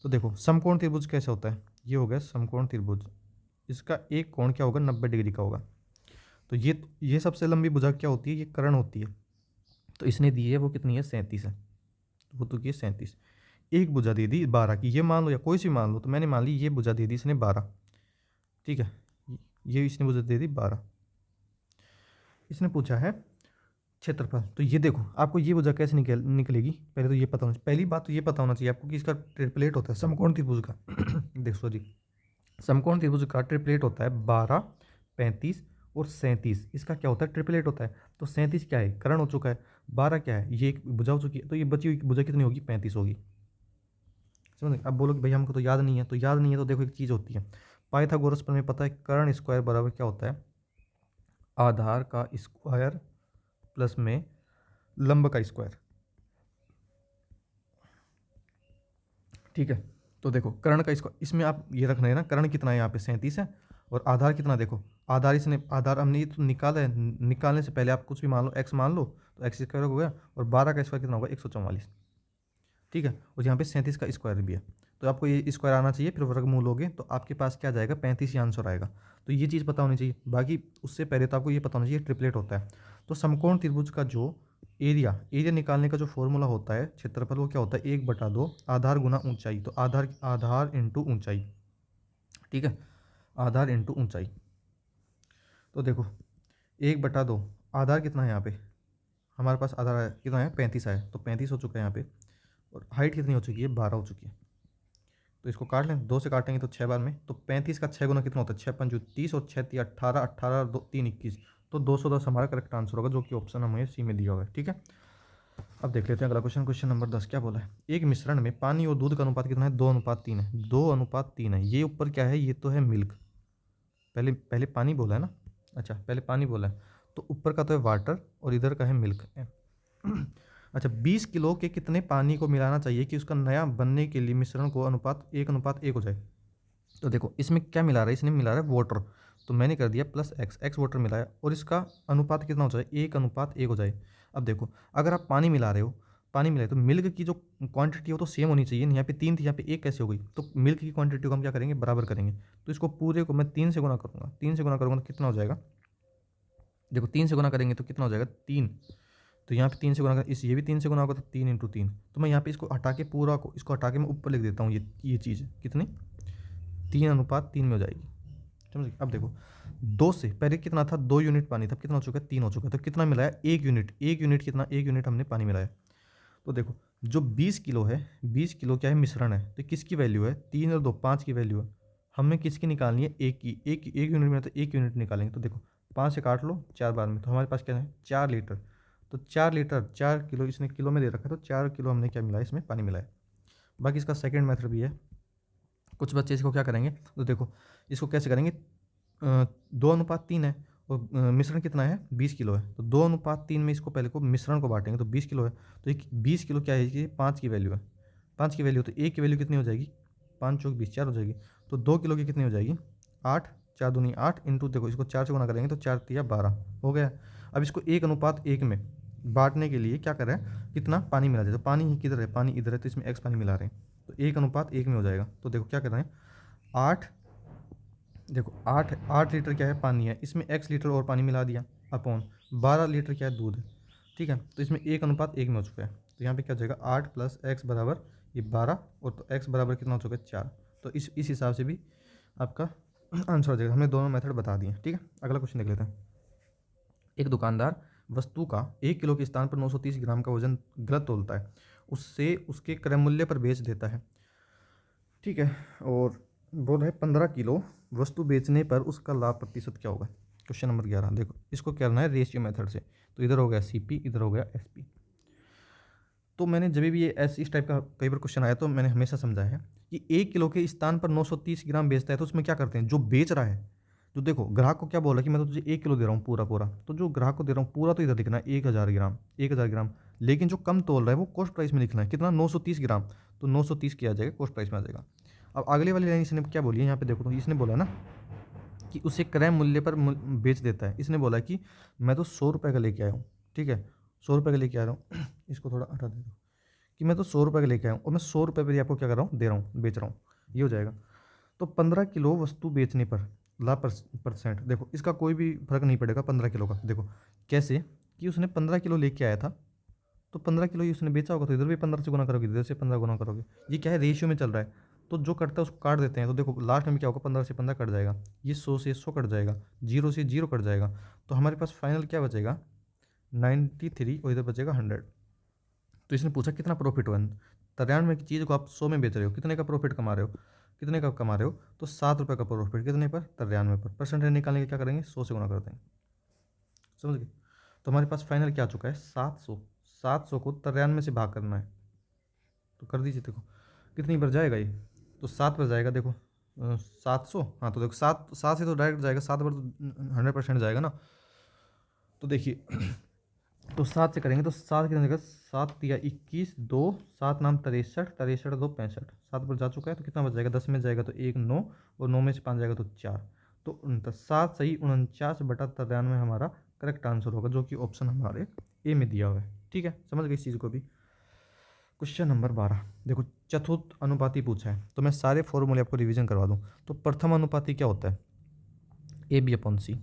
तो देखो समकोण त्रिभुज कैसे होता है? ये हो गया समकोण त्रिभुज। इसका एक कोण क्या होगा? 90 डिग्री का होगा। तो ये सबसे लंबी भुजा क्या होती है? ये कर्ण होती है। तो इसने दी है वो कितनी है? 37 है। वो तो की 37। एक भुजा दे दी 12 की, ये मान लो या कोई सी मान लो। तो मैंने मान ली ये भुजा दे दी इसने 12। ठीक है, ये इसने भुजा दे दी 12। इसने पूछा है क्षेत्रफल। तो ये देखो आपको ये भुजा कैसे निकलेगी, पहले तो ये पता होना चाहिए। पहली बात तो ये पता होना चाहिए आपको कि इसका ट्रिपलेट होता है समकोण त्रिभुज का। देखो जी, समकोण त्रिभुज का ट्रिपलेट होता है 12 35 और 37। इसका क्या होता है? ट्रिपलेट होता है। तो 37 क्या है? कर्ण हो चुका है। 12 क्या है? ये एक भुजा हो चुकी है। तो ये बची हुई भुजा कितनी होगी? 35 होगी। समझ? अब बोलो कि भाई हमको तो याद नहीं है। तो याद नहीं है तो देखो एक चीज़ होती है पाइथागोरस पर में पता है, कर्ण स्क्वायर बराबर क्या होता है? आधार का स्क्वायर प्लस में लंब का स्क्वायर। ठीक है, तो देखो कर्ण का स्क्वायर, इसमें आप ये रखना है ना, कर्ण कितना है यहाँ पे? 37 है। और आधार कितना? देखो आधार इसने, आधार हमने ये तो निकाला है। निकालने से पहले आप कुछ भी मान लो, एक्स मान लो, तो एक्स स्क्वायर हो गया। और 12 का स्क्वायर कितना होगा? 144। ठीक है, और यहाँ पे 37 का स्क्वायर भी है। तो आपको ये स्क्वायर आना चाहिए, फिर वर्गमूल लोगे तो आपके पास क्या जाएगा? 35 ही आंसर आएगा। तो ये चीज़ पता होनी चाहिए। बाकी उससे पहले तो आपको ये पता होना चाहिए ट्रिपलेट होता है। तो समकोण त्रिभुज का जो एरिया निकालने का जो फॉर्मूला होता है क्षेत्रफल, वो क्या होता है? 1/2 आधार गुना ऊंचाई। तो आधार इंटू ऊंचाई। ठीक है, आधार इंटू ऊंचाई। तो देखो 1/2 आधार कितना है यहाँ पे? हमारे पास आधार है कितना है? 35 है। तो 35 हो चुका है यहाँ पे। और हाइट कितनी हो चुकी है? 12 हो चुकी है। तो इसको काट लें, 2 से काटेंगे तो 6 बार में। तो 35 का 6 गुना कितना होता है? 6 पंजू 30 और 6 3 18, 18 2 3 21। तो 210 हमारा करेक्ट आंसर होगा, जो कि ऑप्शन हमें सी में दिया हुआ है। ठीक है, अब देख लेते हैं अगला क्वेश्चन। क्वेश्चन नंबर 10 क्या बोला है। एक मिश्रण में पानी और दूध का अनुपात कितना है? 2:3 है। 2:3 है। ये ऊपर क्या है? ये तो है मिल्क। पहले पहले पानी बोला है ना। अच्छा, पहले पानी बोला है, तो ऊपर का तो है वाटर और इधर का है मिल्क। अच्छा, 20 किलो के कितने पानी को मिलाना चाहिए कि उसका नया बनने के लिए मिश्रण को अनुपात 1:1 हो जाए? तो देखो इसमें क्या मिला रहा है? इसने मिला रहा है वाटर। तो मैंने कर दिया प्लस एक्स वाटर मिलाया, और इसका अनुपात कितना हो जाए? 1:1 हो जाए। अब देखो अगर आप पानी मिला रहे हो पानी मिला है, तो मिल्क की जो क्वांटिटी हो तो सेम होनी चाहिए। यहाँ पे 3 थी, यहाँ पे 1 कैसे हो गई? तो मिल्क की क्वांटिटी को हम क्या करेंगे? बराबर करेंगे। तो इसको पूरे को मैं 3 से गुना करूँगा, 3 से गुना करूँगा तो कितना हो जाएगा? देखो 3 से गुना करेंगे तो कितना हो जाएगा? 3। तो यहाँ पे 3 से गुना कर, इस ये भी 3 से गुना होगा तो 3 × 3। तो मैं यहाँ पे इसको हटा के पूरा को, इसको हटा के मैं ऊपर लिख देता हूँ, ये चीज़ कितनी? 3:3 में हो जाएगी। समझ गए? अब देखो 2 से पहले कितना था? 2 यूनिट पानी था, कितना हो चुका है? 3 हो चुका है। तो कितना मिलाया? 1 यूनिट। 1 यूनिट कितना? 1 यूनिट हमने पानी मिलाया। तो देखो जो 20 किलो है, 20 किलो क्या है? मिश्रण है। तो किसकी वैल्यू है? 3 और 2 5 की वैल्यू है। हमें किसकी निकालनी है? एक की। एक यूनिट में, तो 1 यूनिट निकालेंगे। तो देखो 5 से काट लो 4 बार में, तो हमारे पास क्या है? 4 लीटर। तो 4 लीटर 4 किलो, इसने किलो में दे रखा है, तो 4 किलो हमने क्या मिलाया? इसमें पानी मिलाया। बाकी इसका सेकेंड मेथड भी है। कुछ बच्चे इसको क्या करेंगे? तो देखो इसको कैसे करेंगे? 2:3 है और मिश्रण कितना है? 20 किलो है। तो 2:3 में इसको पहले को मिश्रण को बांटेंगे, तो 20 किलो है। तो एक 20 किलो क्या है कि 5 की वैल्यू है। 5 की वैल्यू, तो 1 की वैल्यू कितनी हो जाएगी? 5 चौक 20, 4 हो जाएगी। तो 2 किलो की कितनी हो जाएगी? 8। 4 दूनी 8 इंटू, देखो इसको 4 से गुना करेंगे तो 4 तिया 12 हो गया। अब इसको 1:1 में बांटने के लिए क्या कर रहे हैं? कितना पानी मिला जाए? तो पानी ही किधर है? पानी इधर है, तो इसमें x पानी मिला रहे हैं, तो 1:1 में हो जाएगा। तो देखो क्या कर रहे हैं? 8, देखो 8 लीटर क्या है? पानी है, इसमें x लीटर और पानी मिला दिया, अपॉन 12 लीटर क्या है? दूध है। ठीक है, तो इसमें 1:1 में हो चुका है। तो यहाँ पे क्या हो जाएगा? 8 + x बराबर ये 12, और तो x बराबर कितना हो चुका है? 4। तो इस हिसाब से भी आपका आंसर हो जाएगा। हमने दोनों मेथड बता दिए। ठीक है, अगला क्वेश्चन देख लेते हैं। एक दुकानदार वस्तु का 1 किलो के स्थान पर 930 ग्राम का वजन गलत तोलता है, उससे उसके क्रय मूल्य पर बेच देता है। ठीक है, और बोल रहे 15 किलो वस्तु बेचने पर उसका लाभ प्रतिशत क्या होगा? Question number 11। देखो इसको करना है रेशियो मेथड से। तो इधर हो गया CP, इधर हो गया SP। तो मैंने जब भी ये इस टाइप का कई बार क्वेश्चन आया तो मैंने हमेशा समझाया है कि 1 किलो के स्थान पर 930 ग्राम बेचता है, तो उसमें क्या करते हैं? जो बेच रहा है, जो देखो ग्राहक को क्या बोला कि मैं तो तुझे 1 किलो दे रहा हूँ पूरा पूरा, तो जो ग्राहक को दे रहा हूँ पूरा तो इधर लिखना है 1000 ग्राम, 1000 ग्राम। लेकिन जो कम तोल रहा है वो कॉस्ट प्राइस में लिखना है कितना? 930 ग्राम। तो 930 किया जाएगा, कॉस्ट प्राइस में आ जाएगा। अब अगले वाली लाइन इसने क्या बोली है? यहाँ पे देखो, तो इसने बोला ना कि उसे क्रय मूल्य पर बेच देता है। इसने बोला कि मैं तो 100 रुपये का लेके आया हूँ। ठीक है, 100 रुपये का लेके आ रहा हूँ इसको थोड़ा हटा दे दो, कि मैं तो 100 रुपये का लेके आया हूँ और मैं 100 रुपये पर ही आपको क्या कर रहा हूँ? दे रहा हूँ, बेच रहा हूँ। ये हो जाएगा। तो 15 किलो वस्तु बेचने पर लाभ परसेंट, देखो इसका कोई भी फर्क नहीं पड़ेगा 15 किलो का। देखो कैसे कि उसने 15 किलो लेके आया था, तो 15 किलो ही उसने बेचा होगा, तो इधर भी 15 से गुना करोगे, इधर से 15 गुना करोगे। ये क्या है? रेशियो में चल रहा है, तो जो कटता है उसको काट देते हैं। तो देखो लास्ट में क्या होगा? 15 से 15 कट जाएगा, ये 100 से 100 कट जाएगा, 0 से 0 कट जाएगा। तो हमारे पास फाइनल क्या बचेगा? 93, और इधर बचेगा 100। तो इसने पूछा कितना प्रॉफिट हुआ? 93 की चीज़ को आप 100 में बेच रहे हो, कितने का प्रॉफिट कमा रहे हो? कितने का कमा रहे हो? तो 7 रुपये का प्रॉफिट। कितने पर? 93 पर। परसेंटेज निकालने के क्या करेंगे? 100 से गुना कर देंगे। समझ गए? तो हमारे पास फाइनल क्या आ चुका है? 700। 700 को 93 से भाग करना है, तो कर दीजिए। देखो कितनी बार जाएगा ये? तो 7 बार जाएगा। देखो 700, हाँ तो देखो 7 से तो डायरेक्ट जाएगा, 7 बार तो 100% जाएगा ना। तो देखिए तो 7 से करेंगे तो 7 कितने देगा? 7×3 = 21, 2 7 नाम 63, 63 2 65, 7 पर जा चुका है। तो कितना बच जाएगा? 10 में जाएगा तो 1 9, और 9 में से 5 जाएगा तो 4। तो 7 सही 49/93 हमारा करेक्ट आंसर होगा, जो कि ऑप्शन हमारे ए में दिया हुआ है। ठीक है, समझ गए इस चीज़ को भी। Question number 12। देखो चतुर्थ अनुपाती पूछा है, तो मैं सारे फॉर्मूले आपको रिवीजन करवा दूँ। तो प्रथम अनुपाती क्या होता है? AB/C,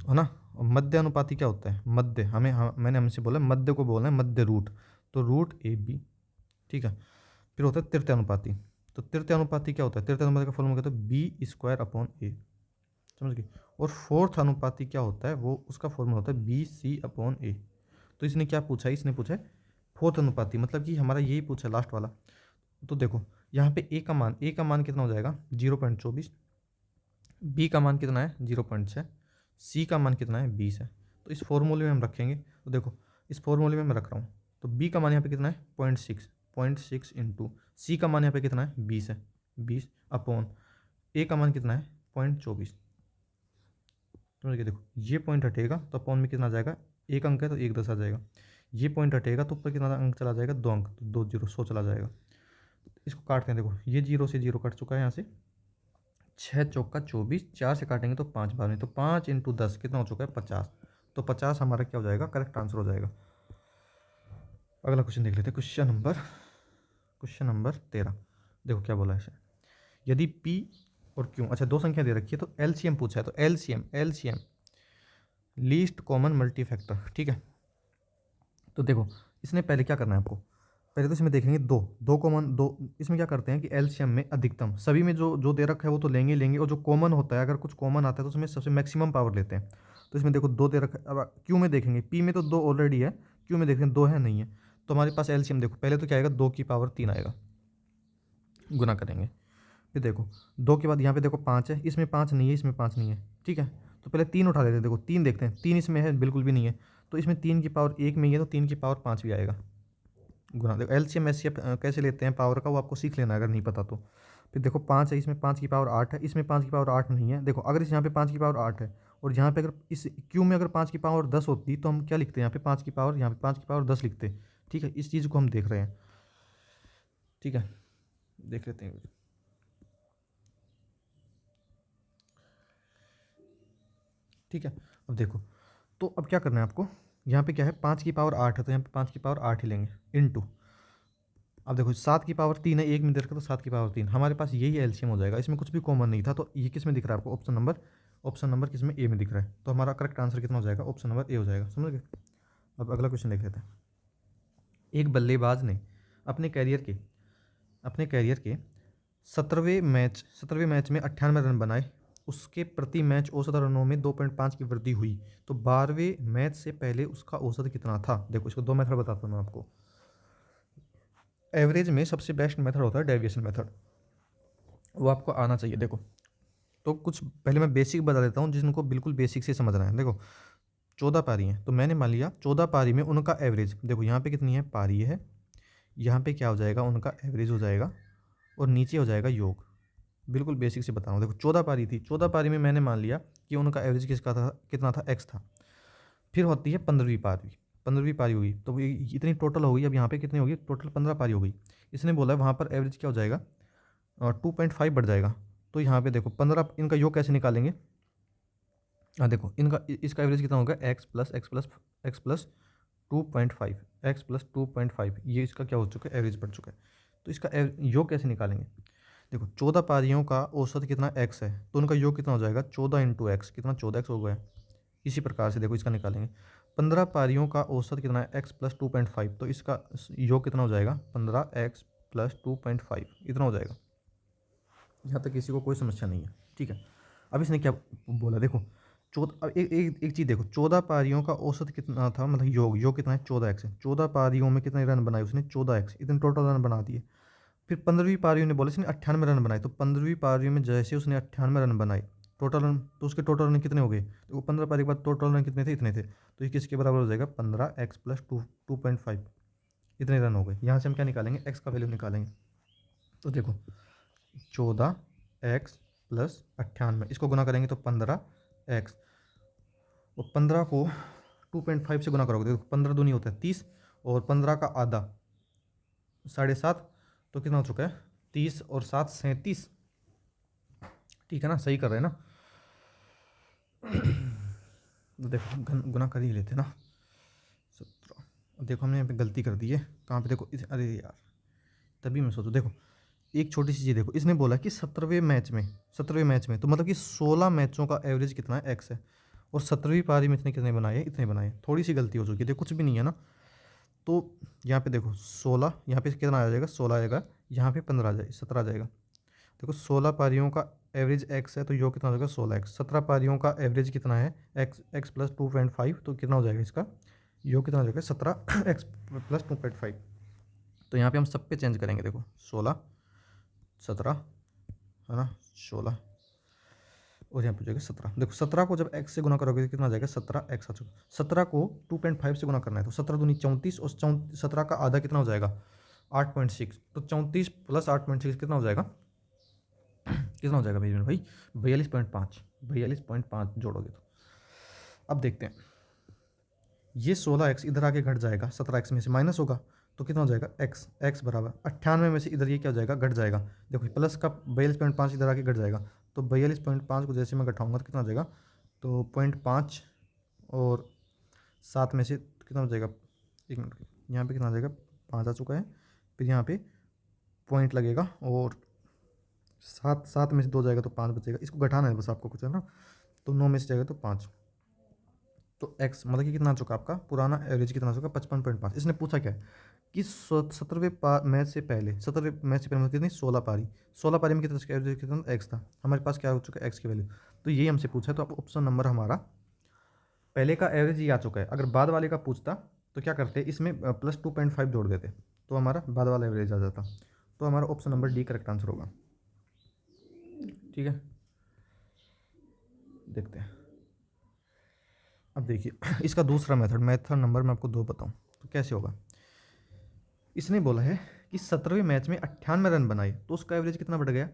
है ना। और मध्य अनुपाती क्या होता है? मध्य, मैंने हमसे बोला मध्य को बोलना है मध्य रूट, तो √AB। ठीक है, फिर होता है तृतीय अनुपाती। तो तृतीय अनुपाती क्या होता है? तृतीय अनुपाती का फॉर्मूला क्या होता है? B² A। समझ गए? और फोर्थ अनुपाती क्या होता है? वो उसका फॉर्मूला होता है BC/A। तो इसने क्या पूछा है? इसने पूछा है फोर्थ अनुपाती, मतलब कि हमारा यही पूछा लास्ट वाला। तो देखो यहाँ पे ए का मान कितना हो जाएगा? 0.24। बी का मान कितना है? 0.6। सी का मान कितना है? 20 है। तो इस फॉर्मूले में हम रखेंगे। तो देखो इस फॉर्मूले में मैं रख रहा हूँ, तो बी का मान यहाँ पे कितना है? 0.6 इंटू सी का मान यहाँ पे कितना है? 20 है, 20 अपॉन ए का मान कितना है? 0.24। समझ गए? देखो ये पॉइंट हटेगा तो अपॉन में कितना आ जाएगा? एक अंक है तो 1 10 आ जाएगा। ये पॉइंट हटेगा तो ऊपर कितना अंक चला जाएगा? 2 अंक, तो 2 0 100 चला जाएगा। इसको काटते हैं। देखो ये 0 से 0 कट चुका है यहाँ से। 6 चौका 24, 4 से काटेंगे तो 5 बार में, तो 5 × 10 कितना हो चुका है? 50। तो 50 हमारा क्या हो जाएगा? करेक्ट आंसर हो जाएगा। अगला क्वेश्चन देख लेते हैं, क्वेश्चन नंबर 13। देखो क्या बोला है इसे, यदि P और Q, अच्छा दो संख्या दे रखी है तो एलसीएम पूछा है, तो एलसीएम लीस्ट कॉमन मल्टीफैक्टर, ठीक है। तो देखो इसने पहले क्या करना है आपको, पहले तो इसमें देखेंगे दो कॉमन, दो इसमें क्या करते हैं कि एलसीएम में अधिकतम सभी में जो जो दे रखा है वो तो लेंगे, और जो कॉमन होता है अगर कुछ कॉमन आता है तो उसमें सबसे मैक्सिमम पावर लेते हैं। तो इसमें देखो दो दे रखा है, अब क्यू में देखेंगे, पी में तो दो ऑलरेडी है, क्यू में देखेंगे दो है नहीं है, तो हमारे पास एलसीएम देखो पहले तो क्या आएगा, 2 की पावर 3 आएगा, गुना करेंगे। फिर देखो 2 के बाद यहाँ पे देखो 5 है, इसमें 5 नहीं है, इसमें 5 नहीं है, ठीक है। तो पहले 3 उठा लेते हैं, देखो 3 देखते हैं, 3 इसमें है बिल्कुल भी नहीं है, तो इसमें 3 की पावर 1 में ही है, तो 3 की पावर 5 भी आएगा, गुना। देखो एलसीएम एचसीएफ कैसे लेते हैं पावर का, वो आपको सीख लेना अगर नहीं पता तो। फिर देखो 5 है, इसमें 5 की पावर 8 है, इसमें 5 की पावर 8 नहीं है। देखो अगर इस यहाँ पे 5 की पावर 8 है और यहाँ पे अगर इस क्यू में अगर 5 की पावर 10 होती तो हम क्या लिखते हैं, यहाँ पे 5 की पावर, यहाँ पे 5 की पावर 10 लिखते, ठीक है। इस चीज़ को हम देख रहे हैं, ठीक है, देख लेते हैं, ठीक है। अब देखो तो अब क्या करना है आपको, यहाँ पे क्या है 5 की पावर 8 है, तो यहाँ पे 5 की पावर 8 ही लेंगे इनटू। अब देखो 7 की पावर 3 है, एक में दे रखा तो 7 की पावर 3, हमारे पास यही एलसीएम हो जाएगा, इसमें कुछ भी कॉमन नहीं था, तो ये किस में दिख रहा है आपको, ऑप्शन नंबर किस में, ए में दिख रहा है, तो हमारा करेक्ट आंसर कितना हो जाएगा, ऑप्शन नंबर ए हो जाएगा, समझ गए। अब अगला क्वेश्चन देख लेते हैं। एक बल्लेबाज ने अपने कैरियर के 17वें मैच में 98 रन बनाए, उसके प्रति मैच औसत रनों में 2.5 की वृद्धि हुई, तो 12वें मैच से पहले उसका औसत कितना था। देखो इसको दो मेथड बताता हूँ मैं आपको। एवरेज में सबसे बेस्ट मेथड होता है डेविएशन मेथड, वो आपको आना चाहिए। देखो तो कुछ पहले मैं बेसिक बता देता हूँ जिनको बिल्कुल बेसिक से समझना है। देखो 14 पारी हैं, तो मैंने मान लिया 14 पारी में उनका एवरेज, देखो यहाँ पे कितनी है, पारी है, यहाँ पे क्या हो जाएगा, उनका एवरेज हो जाएगा, और नीचे हो जाएगा योग। बिल्कुल बेसिक से बता रहा हूँ। देखो 14 पारी थी, 14 पारी में मैंने मान लिया कि उनका एवरेज किसका था, कितना था, एक्स था। फिर होती है 15वीं पारी हुई, तो ये इतनी टोटल हो गई। अब यहाँ पे कितनी होगी, टोटल 15 पारी हो गई। इसने बोला है वहाँ पर एवरेज क्या हो जाएगा, 2.5 बढ़ जाएगा। तो यहाँ पे देखो 15, इनका योग कैसे निकालेंगे, हाँ देखो इनका इसका एवरेज कितना होगा, एक्स प्लस 2.5, x+2.5, ये इसका क्या हो चुका है, एवरेज बढ़ चुका है। तो इसका योग कैसे निकालेंगे, देखो 14 पारियों का औसत कितना एक्स है, तो उनका योग कितना हो जाएगा, 14 इंटू एक्स, कितना 14x हो गया। इसी प्रकार से देखो इसका निकालेंगे, 15 पारियों का औसत कितना है, x+2.5, तो इसका योग कितना हो जाएगा, 15x+2.5, इतना हो जाएगा। यहाँ तक किसी को कोई समस्या नहीं है, ठीक है। अब इसने क्या बोला, देखो 14, अब एक चीज़ देखो, 14 पारियों का औसत कितना था, मतलब योग कितना है, 14x है। 14 पारियों में कितने रन बनाए उसने, 14x, इतने टोटल रन बना दिए। फिर 15वीं पारी में बोले इसने 98 रन बनाए, तो 15वीं पारी में जैसे उसने 98 रन बनाए टोटल रन, तो उसके टोटल रन कितने हो गए, तो 15 पारी के बाद टोटल रन कितने थे, इतने थे, तो ये किसके बराबर हो जाएगा, 15x+2.5, इतने रन हो गए। यहाँ से हम क्या निकालेंगे, एक्स का वैल्यू निकालेंगे। तो देखो 14x+98, इसको गुना करेंगे तो 15x, और 15 को 2.5 से गुना करोगे, देखो 15 दूनी होता है 30, और 15 का आधा 7.5, तो कितना हो चुका है, 30 और 7 37, ठीक है ना, सही कर रहे हैं ना। तो देखो गुना कर ही लेते ना, 17। देखो हमने यहाँ पे गलती कर दी है, कहाँ पे देखो अरे यार, तभी मैं सोचूं। देखो एक छोटी सी चीज़ देखो, इसने बोला कि 17वें मैच में तो मतलब कि 16 मैचों का एवरेज कितना है, एक्स है, और 17वीं पारी में इतने बनाए, थोड़ी सी गलती हो चुकी है, देखो कुछ भी नहीं है ना। तो यहाँ पे देखो 16, यहाँ पे कितना आ जाएगा, 16 आएगा, यहाँ पे 15 आ जाएगा, 17 आ जाएगा। देखो 16 पारियों का एवरेज एक्स है, तो योग कितना हो जाएगा, 16x। 17 पारियों का एवरेज कितना है, x+2.5, तो कितना हो जाएगा इसका योग, कितना हो जाएगा, 17x+2.5। तो यहाँ पे हम सब पे चेंज करेंगे, देखो 16 17 है ना, 16, और यहाँ पे हो जाएगा 17। देखो 17 को जब x से गुना करोगे तो कितना आ जाएगा, 17x आ चुका। 17 को 2.5 से गुना करना है, तो 17 दूनी 34, और 17 का आधा कितना हो जाएगा, 8.6, तो 34 + 8.6 कितना हो जाएगा, कितना हो जाएगा भाई 42.5 जोड़ोगे तो। अब देखते हैं, ये 16x इधर आके घट जाएगा, 17x में से माइनस होगा, तो कितना हो जाएगा, x बराबर 98 में से इधर ये क्या हो जाएगा, घट जाएगा। देखो प्लस का 42.5 इधर आके घट जाएगा, तो 42.5 को जैसे मैं घटाऊंगा तो कितना हो जाएगा, तो 0.5 और 7 में से कितना हो जाएगा, 1 मिनट, यहाँ पे कितना आ जाएगा, 5 आ चुका है। फिर यहाँ पे पॉइंट लगेगा और 7 में से 2 जाएगा तो 5 बचेगा। इसको घटाना है बस आपको, कुछ है ना। तो 9 में से जाएगा तो 5, तो एक्स मतलब कि कितना आ चुका आपका पुराना एवरेज कितना आ चुका, 55.5। इसने पूछा क्या है कि 17वें मैच से पहले, 17वें मैच से पहले कितनी, 16 पारी, 16 पारी में कितना एवरेज कितना एक्स था, हमारे पास क्या हो चुका है एक्स की वैल्यू। तो ये हमसे पूछा है, तो आप ऑप्शन नंबर हमारा पहले का एवरेज ये आ चुका है। अगर बाद वाले का पूछता तो क्या करते, इसमें +2.5 जोड़ देते तो हमारा बाद वाला एवरेज आ जाता। तो हमारा option number D correct answer होगा। ठीक है, देखते हैं। अब देखिए इसका दूसरा मेथड नंबर मैं आपको 2 बताऊँ तो कैसे होगा। इसने बोला है कि 17वें मैच में 98 रन बनाए तो उसका एवरेज कितना बढ़ गया,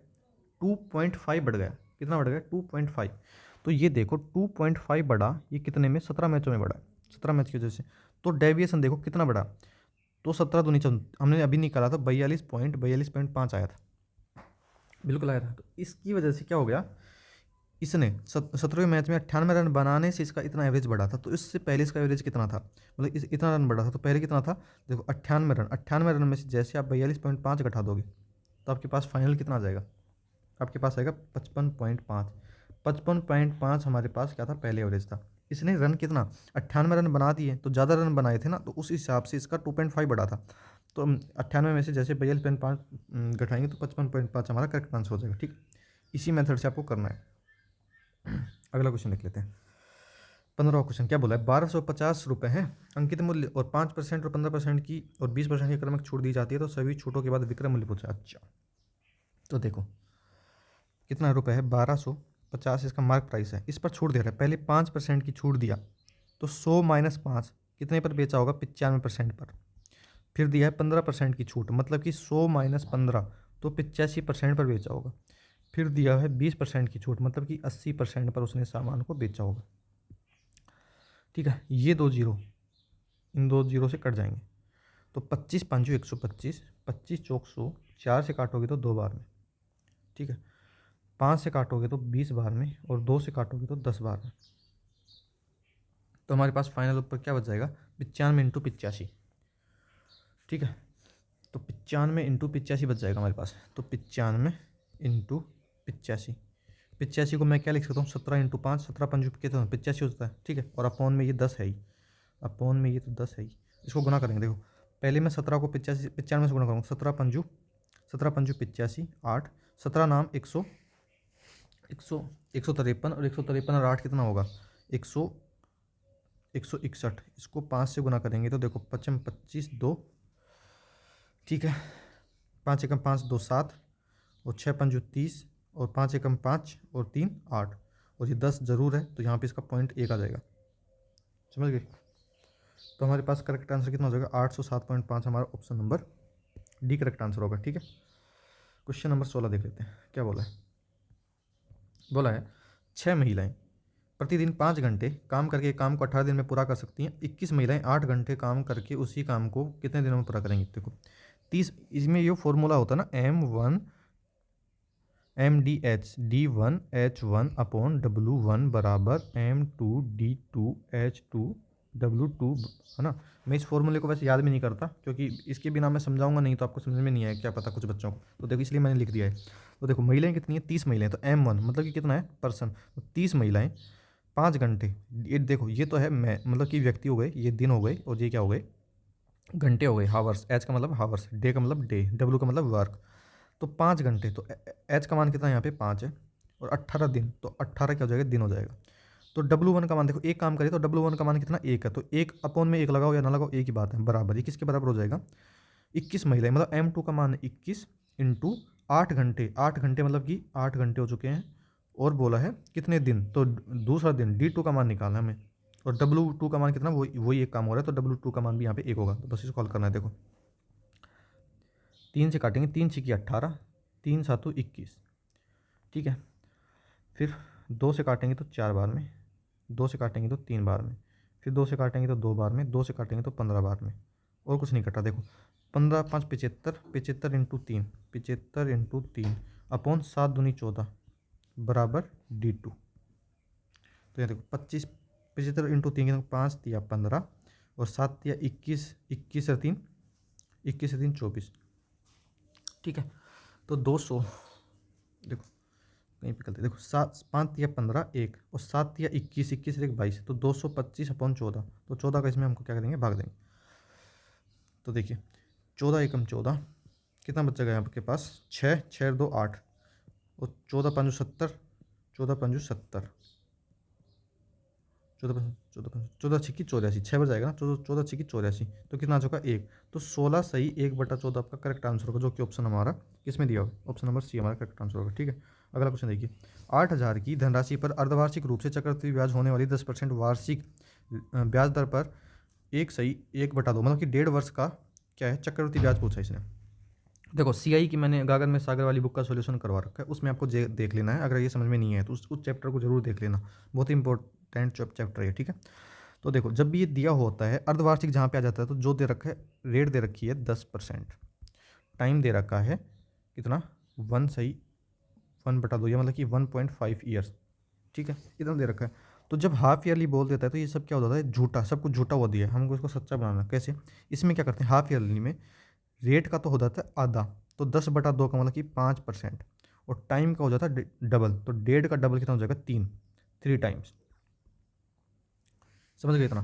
2.5 बढ़ गया। कितना बढ़ गया, 2.5। तो ये देखो 2.5 बढ़ा, ये कितने में, 17 मैचों में बढ़ा, 17 मैच की वजह से। तो डेविएशन देखो कितना बढ़ा, तो 17 दूनी हमने अभी निकाला था 42.5 आया था, बिल्कुल आया था। तो इसकी वजह से क्या हो गया, इसने 17वें मैच में 98 रन बनाने से इसका इतना एवरेज बढ़ा था। तो इससे पहले इसका एवरेज कितना था, मतलब इतना रन बढ़ा था, तो पहले कितना था, देखो 98 रन में से जैसे आप 42.5 घटा दोगे तो आपके पास फाइनल कितना आ जाएगा, आपके पास आएगा 55.5। 55.5 हमारे पास क्या था, पहले एवरेज था। इसने रन कितना, 98 रन बना दिए, तो ज़्यादा रन बनाए थे ना, तो उस हिसाब से इसका 2.5 बढ़ा था। तो 98 में से जैसे 42.5 घटाएंगे तो 55.5 हमारा करेक्ट आंसर हो जाएगा। ठीक, इसी मेथड से आपको करना है। अगला क्वेश्चन लिख लेते हैं। 15वां क्वेश्चन क्या बोला है, 1250 रुपये है अंकित मूल्य और 5% और 15% की और 20% की क्रमिक छूट दी जाती है, तो सभी छूटों के बाद विक्रय मूल्य पूछा। अच्छा, तो देखो कितना रुपए है, 1250 इसका मार्क प्राइस है, इस पर छूट दे रहा है। पहले 5% की छूट दिया तो 100 - 5 कितने पर बेचा होगा, 95% पर। फिर दिया है 15% की छूट, मतलब कि 100 - 15 तो 85% पर बेचा होगा। फिर दिया है 20% की छूट, मतलब कि 80% पर उसने सामान को बेचा होगा। ठीक है, ये 2 जीरो, इन 2 जीरो से कट जाएंगे। तो 25 × 5 = 125, 25 × 4 = 100, 4 से काटोगे तो 2 बार में। ठीक है, 5 से काटोगे तो 20 बार में, और 2 से काटोगे तो 10 बार में। तो हमारे पास फाइनल ऊपर क्या बच जाएगा, 95 × 85। ठीक है, तो 95 × 85 बच जाएगा हमारे पास। तो 95 × 85, 85 को मैं क्या लिख सकता हूँ, 17 × 5, 17 × 5 कितना, 85 होता है। ठीक है, और अपॉन में ये 10 है ही, अपॉन में ये तो 10 है ही। इसको गुना करेंगे, देखो पहले मैं 17 को 95 से गुना करूँगा, 17 × 5 85, 8, 17 नाम 100, 153, और 153 और 8 कितना होगा, 161। इसको 5 से गुना करेंगे तो देखो 55 25 2। ठीक है, 5 एकम 5 2 7, और 6 पंजू 30, और 5 एकम 5 और 3 8, और ये 10 जरूर है, तो यहाँ पे इसका पॉइंट 1 आ जाएगा। समझ गए। तो हमारे पास करेक्ट आंसर कितना हो जाएगा, 807.5 हमारा option number D correct answer होगा। ठीक है, क्वेश्चन नंबर 16 देख लेते हैं क्या बोला है। बोला है 6 महिलाएं प्रतिदिन 5 घंटे काम करके काम को 18 दिन में पूरा कर सकती हैं। 21 महिलाएं 8 घंटे काम करके उसी काम को कितने दिनों में पूरा करेंगी। देखो 30, इसमें ये फॉर्मूला होता है ना, M1 बराबर M2D2H2W2, है ना। मैं इस फॉर्मूले को वैसे याद भी नहीं करता, क्योंकि इसके बिना मैं समझाऊंगा नहीं तो आपको समझ में नहीं आया, क्या पता कुछ बच्चों को। तो देखो इसलिए मैंने लिख दिया है। तो देखो महिलाएं कितनी है, 30 महिलाएं, तो M1 मतलब कि कितना है, पर्सन। तो 30 महिलाएं 5 घंटे, ये देखो ये तो है मैं मतलब कि व्यक्ति हो गए, ये दिन हो गए, और ये क्या हो गए, घंटे हो गए, हावर्स। एच का मतलब हावर्स, डे का मतलब डे, डब्ल्यू का मतलब वर्क। तो 5 घंटे, तो एच का मान कितना यहाँ पे 5 है, और 18 दिन, तो 18 क्या हो जाएगा, दिन हो जाएगा। तो W1 का मान देखो, एक काम करें तो W1 का मान कितना, 1 है, तो 1 अपॉन में 1 लगाओ या ना लगाओ एक ही बात है, बराबर। ये किसके बराबर हो जाएगा, 21 महिलाएं, मतलब M2 का मान 21 इंटू 8 घंटे, 8 घंटे मतलब कि 8 घंटे हो चुके हैं, और बोला है कितने दिन, तो दूसरा दिन D2 का मान निकालना है हमें, और W2 का मान कितना, वही एक काम हो रहा है, तो W2 का मान भी यहाँ पे 1 होगा। तो बस इसको कॉल करना है। देखो 3 से काटेंगे, 3 छीकी 18, 3 7 21। ठीक है, फिर 2 से काटेंगे तो 4 बार में, 2 से काटेंगे तो 3 बार में, फिर 2 से काटेंगे तो 2 बार में, 2 से काटेंगे तो 15 बार में, और कुछ नहीं कटा। देखो 15 5 75, 75 इंटू 3, 75 इंटू 3 अपॉन 7 दूनी 14 बराबर D2। तो ये देखो 25, 75 इंटू 3 5 दिया 15, और 7 या 21, 21 या 3 24। ठीक है, तो 200, देखो कहीं पे गलती, देखो 5 या 15 1, और 7 या 21, 21 से 22, तो 225/14। तो 14 का इसमें हमको क्या करेंगे, भाग देंगे। तो देखिए 14 एकम 14, कितना बचेगा यहाँ आपके पास, 6, 6 2 8, और 14 5 70, 14 5 70, 14 छिक्की 84, 6 बच जाएगा ना, 14 छिक्की 84, तो कितना आ चुका 1। तो 16 सही 1/14 आपका करेक्ट आंसर होगा, जो कि ऑप्शन हमारा किसमें दिया होगा, ऑप्शन नंबर सी हमारा करेक्ट आंसर होगा। ठीक है, अगला क्वेश्चन देखिए, 8,000 की धनराशि पर अर्धवार्षिक रूप से चक्रवृद्धि ब्याज होने वाली 10% वार्षिक ब्याज दर पर 1 सही 1/2, मतलब कि 1.5 वर्ष का क्या है, चक्रवृद्धि ब्याज पूछा इसने। देखो सीआई की मैंने गागन में सागर वाली बुक का सॉल्यूशन करवा रखा है, उसमें आपको देख लेना है। अगर ये समझ में नहीं है तो उस चैप्टर को जरूर देख लेना, बहुत ही इंपॉर्टेंट चैप्टर है। ठीक है, तो देखो जब भी ये दिया होता है अर्धवार्षिक जहाँ पे आ जाता है, तो जो दे रखा है, रेट दे रखी है 10%, टाइम दे रखा है कितना, 1 सही 1/2, या मतलब कि 1.5 ईयर्स। ठीक है, इतना दे रखा है। तो जब हाफ ईयरली बोल देता है तो ये सब क्या होता है, झूठा, सब कुछ झूठा हुआ दिया है, हमको इसको सच्चा बनाना। कैसे, इसमें क्या करते हैं, हाफ ईयरली में रेट का तो हो जाता है आधा, तो 10/2 का मतलब कि 5%, और टाइम का हो जाता है डबल, तो 1.5 का डबल कितना हो जाएगा, 3 टाइम्स। समझ गए इतना।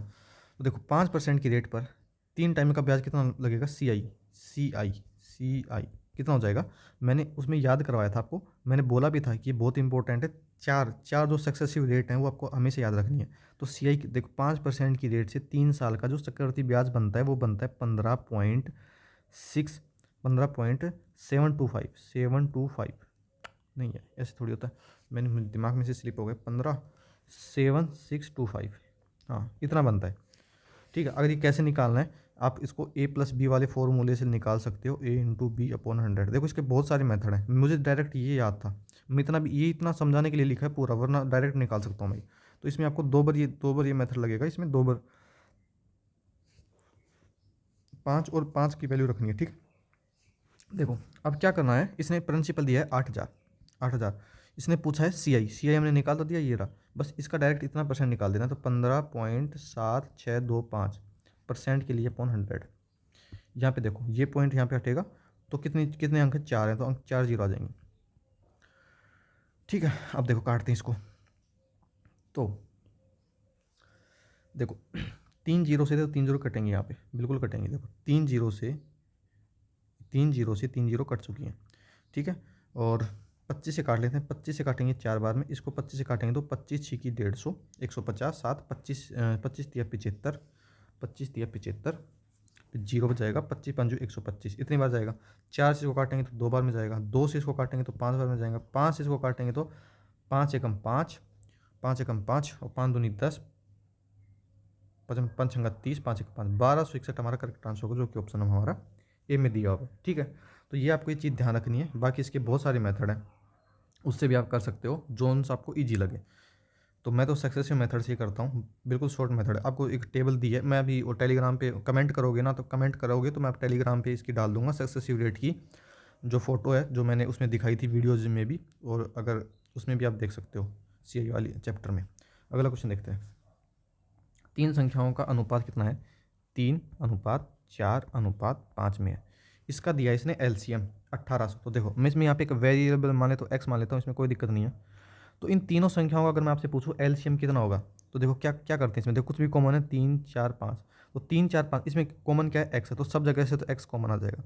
तो देखो 5% की रेट पर 3 टाइम का ब्याज कितना लगेगा, सी आई कितना हो जाएगा। मैंने उसमें याद करवाया था आपको, मैंने बोला भी था कि ये बहुत इंपॉर्टेंट है। चार चार जो सक्सेसिव रेट हैं वो आपको हमेशा याद रखनी है। तो सी आई देखो 5% की रेट से 3 साल का जो चक्रवृद्धि ब्याज बनता है वो बनता है 15.725 नहीं है, ऐसे थोड़ी होता है, मैंने दिमाग में से स्लिप हो गया, 15.7625, हाँ इतना बनता है। ठीक है, अगर ये कैसे निकालना है, आप इसको A+B वाले फॉर्मूले से निकाल सकते हो, A × B/100। देखो इसके बहुत सारे मेथड हैं, मुझे डायरेक्ट ये याद था, मैं इतना समझाने के लिए लिखा है पूरा, वरना डायरेक्ट निकाल सकता हूँ मैं। तो इसमें आपको 2 बार ये मेथड लगेगा, इसमें 2 बार 5 और 5 की वैल्यू रखनी है। ठीक, देखो अब क्या करना है, इसने प्रिंसिपल दिया है 8,000, इसने पूछा है सी आई हमने निकाल तो दिया, ये रहा, बस इसका डायरेक्ट इतना परसेंट निकाल देना। तो 15.7625% के लिए अपॉन 100, यहाँ पे देखो ये पॉइंट यहाँ पे हटेगा, तो कितने अंक, 4 हैं, तो अंक 4 जीरो आ जाएंगे। ठीक है, अब देखो काटते हैं इसको, तो देखो 3 जीरो से, तो 3 जीरो कटेंगे यहाँ पे, बिल्कुल कटेंगे। देखो 3 जीरो से 3 जीरो कट चुकी हैं। ठीक है, और 25 से काट लेते हैं, 25 से काटेंगे 4 बार में, इसको 25 से काटेंगे तो 25 छिकी 150, 150, 7 25, 25 तिया 75, 25 तिया 75, फिर जीरो बच जाएगा, 25 पंजू 125, इतनी बार जाएगा। 4 से इसको काटेंगे तो 2 बार में जाएगा, 2 से इसको काटेंगे तो 5 बार में जाएगा, 5 से इसको काटेंगे तो 5 एकम 5, 5 एकम 5, और 5 दूनी 10, 5 छंगा 30, 5 एक 5, 1261 हमारा करेक्ट आंसर होगा, जो कि ऑप्शन हमारा ए में दिया होगा। ठीक है, तो ये आपको ये चीज़ ध्यान रखनी है। बाकी इसके बहुत सारे मेथड हैं, उससे भी आप कर सकते हो, जोन से आपको ईजी लगे। तो मैं तो सक्सेसिव मेथड से ही करता हूँ, बिल्कुल शॉर्ट मेथड है। आपको एक टेबल दी है, मैं अभी वो टेलीग्राम पे कमेंट करोगे ना, तो कमेंट करोगे तो मैं आप टेलीग्राम पे इसकी डाल दूंगा, सक्सेसिव रेट की जो फ़ोटो है, जो मैंने उसमें दिखाई थी वीडियोज़ में भी, और अगर उसमें भी आप देख सकते हो सी आई वाली चैप्टर में। अगला क्वेश्चन देखते हैं, 3 संख्याओं का अनुपात कितना है, 3:4:5 में है। इसका दिया इसने एलसीएम 1800। तो देखो मैं इसमें यहाँ पे एक वेरिएबल मान लेता हूँ, एक्स मान लेता हूँ, इसमें कोई दिक्कत नहीं है। तो इन तीनों संख्याओं का अगर मैं आपसे पूछूँ एलसीएम कितना होगा, तो देखो क्या क्या करते हैं इसमें, देखो कुछ भी कॉमन है, 3 4 5, तो 3 4 5 इसमें कॉमन क्या है, एक्स है, तो सब जगह से तो एक्स कॉमन आ जाएगा।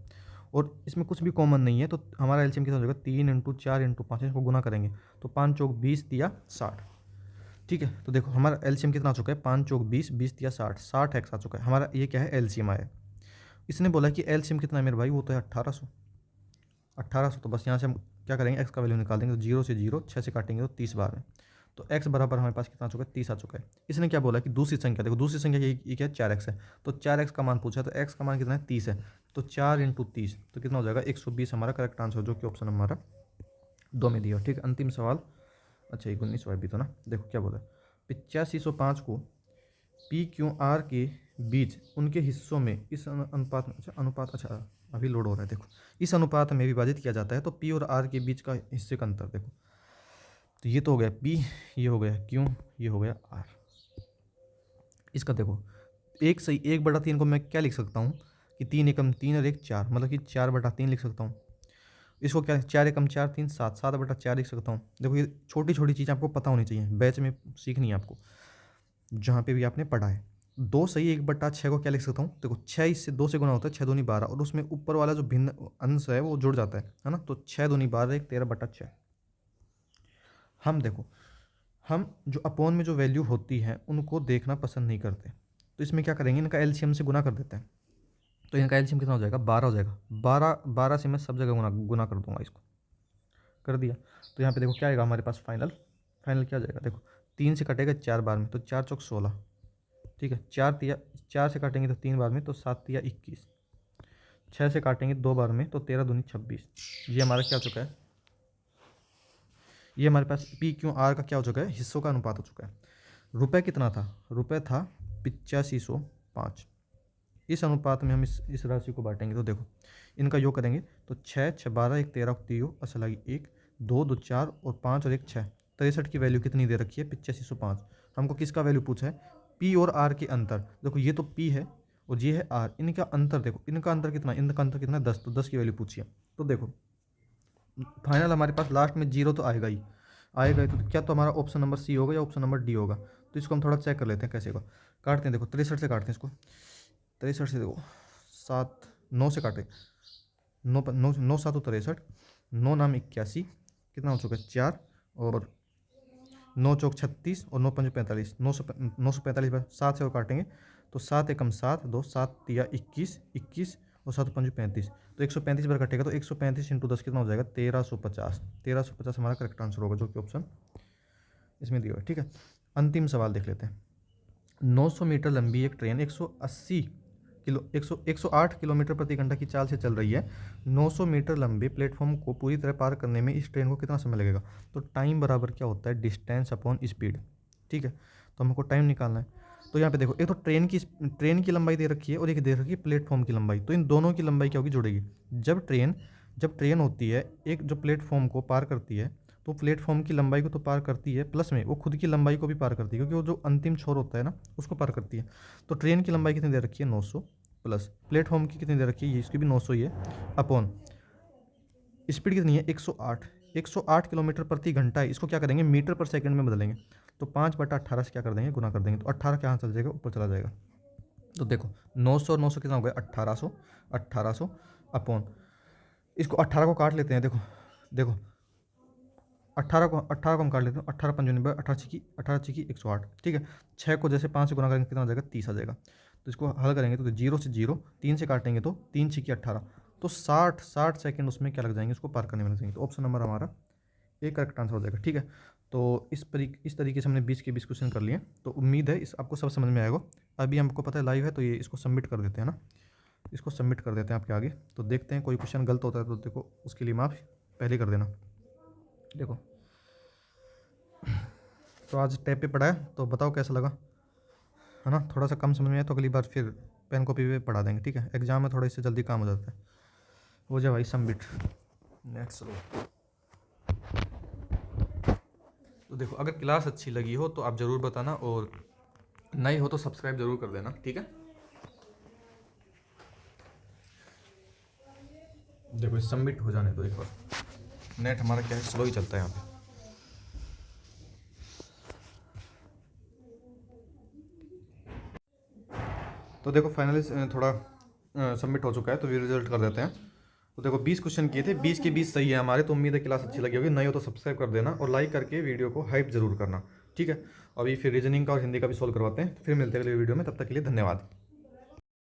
और इसमें कुछ भी कॉमन नहीं है, तो हमारा एलसीएम कितना हो जाएगा, 3 × 4 × 5, इसको गुना करेंगे तो 5 चौक 20 दिया 60। ठीक है, तो देखो हमारा एलसीएम कितना आ चुका है, 5 चौक 20, 20 दिया 60, 60 एक्स आ चुका है हमारा। ये क्या है, एलसीएम आया। इसने बोला कि एलसीएम कितना है मेरे भाई, वो तो है 1800। 1800, तो बस यहाँ से हम क्या करेंगे, एक्स का वैल्यू निकाल देंगे, तो 0 से 0, 6 से काटेंगे तो 30 बार में, तो एक्स बराबर हमारे पास कितना आ चुका है, 30 आ चुका है। इसने क्या बोला कि दूसरी संख्या, देखो दूसरी संख्या ये क्या है, 4x है, तो 4x का मान पूछा, तो x का मान कितना है, 30 है, तो 4 × 30 तो कितना हो जाएगा, 120 हमारा करेक्ट आंसर, जो कि ऑप्शन हमारा 2 में दिया। ठीक है, अंतिम सवाल, अच्छा 19 भी तो ना, देखो क्या बोला, 8505 को पी क्यू आर के बीच उनके हिस्सों में इस अनुपात में, अच्छा अभी लोड हो रहा है, देखो इस अनुपात में विभाजित किया जाता है, तो पी और आर के बीच का हिस्से का अंतर देखो, तो ये तो हो गया पी, ये हो गया क्यू, ये हो गया आर। इसका देखो 1/3 को मैं क्या लिख सकता हूँ कि 3 एकम 3 और 1 4, मतलब कि 4/3 लिख सकता हूँ। इसको क्या 4 एकम 4 3 7, 7/4 लिख सकता हूँ। देखो ये छोटी छोटी चीज़ आपको पता होनी चाहिए, बैच में सीखनी है आपको, जहाँ पे भी आपने पढ़ा है। 2 सही 1/6 को क्या लिख सकता हूँ, देखो 6 इससे 2 से गुना होता है, 6 दूनी 12, और उसमें ऊपर वाला जो भिन्न अंश है वो जुड़ जाता है ना, तो 6 दूनी 12 1 13/6। हम देखो, हम जो अपॉन में जो वैल्यू होती है उनको देखना पसंद नहीं करते, तो इसमें क्या करेंगे, इनका एलसीएम से गुना कर देते हैं। तो इनका एलसीएम कितना हो जाएगा, 12 हो जाएगा। 12 से मैं सब जगह गुना गुना कर दूंगा, इसको कर दिया। तो यहाँ पे देखो क्या आएगा हमारे पास फाइनल, फाइनल क्या हो जाएगा, देखो 3 से कटेगा 4 बार में, तो 4 चौक 16, ठीक है। 4 से काटेंगे तो 3 बार में, तो 7 तिया 21। 6 से काटेंगे 2 बार में, तो 13 दूनी 26। ये हमारा क्या हो चुका है, ये हमारे पास पी क्यू आर का क्या हो चुका है, हिस्सों का अनुपात हो चुका है। रुपए कितना था, रुपए था 8505। इस अनुपात में हम इस राशि को बांटेंगे, तो देखो इनका योग करेंगे तो 6 6 12 1 13 तीयो असल आई 1 2 2 4 और 5 और 1 6, 63 की वैल्यू कितनी दे रखी है, 8505। हमको किसका वैल्यू पूछा है, पी और आर के अंतर। देखो ये तो पी है और ये है आर, इनका अंतर देखो, इनका अंतर कितना, इनका अंतर कितना 10, तो 10 की वैल्यू पूछिए। तो देखो फाइनल हमारे पास लास्ट में 0 तो आएगा ही, आएगा ही। तो क्या तो हमारा ऑप्शन नंबर सी होगा या ऑप्शन नंबर डी होगा, तो इसको हम थोड़ा चेक कर लेते हैं कैसे होगा। काटते हैं, देखो 63 से काटते हैं इसको, 63 से देखो 7 9 से काटे, 9 9 9 7 63, 9 नाम 81, कितना हो चुका है 4, और 9 चौक 36 और 9 पंच 45, 945 पर 7 से और काटेंगे तो 7 एकम 7 2 7 तिया 21 21 और 7 पंच 35, तो 135 बार कटेगा, तो 135 इंटू 10 कितना हो जाएगा 1350। 1350 हमारा करेक्ट आंसर होगा, जो कि ऑप्शन इसमें दिया हुआ है, ठीक है। अंतिम सवाल देख लेते हैं। 900 मीटर लंबी एक ट्रेन 108 किलोमीटर प्रति घंटा की चाल से चल रही है। 900 मीटर लंबे प्लेटफॉर्म को पूरी तरह पार करने में इस ट्रेन को कितना समय लगेगा, तो टाइम बराबर क्या होता है, डिस्टेंस अपॉन स्पीड, ठीक है। तो हमको टाइम निकालना है। तो यहाँ पे देखो, एक तो ट्रेन की लंबाई दे रखी है और एक दे रखी है प्लेटफॉर्म की लंबाई, तो इन दोनों की लंबाई क्या होगी, जुड़ेगी। जब ट्रेन होती है, एक जो प्लेटफॉर्म को पार करती है, तो प्लेटफॉर्म की लंबाई को तो पार करती है, प्लस में वो खुद की लंबाई को भी पार करती है, क्योंकि वो जो अंतिम छोर होता है ना उसको पार करती है। तो ट्रेन की लंबाई कितनी दे रखी है 900, प्लस प्लेटफॉर्म की कितनी दे रखी है, ये इसकी भी 900 ही है, अपॉन स्पीड कितनी है 108 किलोमीटर प्रति घंटा है। इसको क्या करेंगे, मीटर पर सेकंड में बदलेंगे, तो 5/18 से क्या कर देंगे, गुना कर देंगे, तो 18 क्या चल जाएगा, ऊपर चला जाएगा। तो देखो 900 और 900 कितना हो गया 1800 अपॉन, इसको 18 को काट लेते हैं, देखो देखो 18 को हम काट लेते हैं, 18 पंजे 90, 18 छिकी 108, ठीक है। 6 को जैसे 5 से गुना करेंगे कितना हो जाएगा 30 आ जाएगा। तो इसको हल करेंगे तो 0 से 0, 3 से काटेंगे तो 3 छिकी 18, तो 60 सेकंड उसमें क्या लग जाएंगे, उसको पार करने में लग जाएंगे। तो ऑप्शन नंबर हमारा एक करेक्ट आंसर हो जाएगा, ठीक है। तो इस तरीके से हमने 20 के 20 क्वेश्चन कर लिए। तो उम्मीद है इस आपको सब समझ में आएगा। अभी हमको पता है लाइव है, तो ये इसको सबमिट कर देते हैं ना, इसको सबमिट कर देते हैं आपके आगे। तो देखते हैं कोई क्वेश्चन गलत होता है तो देखो उसके लिए माफ़ पहले कर देना। देखो तो आज टैब पे पढ़ा है, तो बताओ कैसा लगा, है ना। थोड़ा सा कम समझ में आया तो अगली बार फिर पेन कॉपी पे पढ़ा देंगे, ठीक है। एग्जाम में थोड़ा इससे जल्दी काम हो जाता है। हो जाए भाई सबमिट, नेक्स्ट लो। तो देखो अगर क्लास अच्छी लगी हो तो आप ज़रूर बताना, और नई हो तो सब्सक्राइब ज़रूर कर देना, ठीक है। देखो सबमिट हो जाने दो एक बार, नेट हमारा क्या है स्लो ही चलता है यहाँ पे। तो देखो फाइनली थोड़ा सबमिट हो चुका है, तो भी रिजल्ट कर देते हैं। तो देखो 20 क्वेश्चन किए थे, 20 के 20 सही है हमारे। तो उम्मीद है क्लास अच्छी लगी होगी। नई हो तो सब्सक्राइब कर देना और लाइक करके वीडियो को हाइप जरूर करना, ठीक है। अभी फिर रीजनिंग का और हिंदी का भी सोल्व करवाते हैं। फिर मिलते हैं अगले वीडियो में, तब तक के लिए धन्यवाद।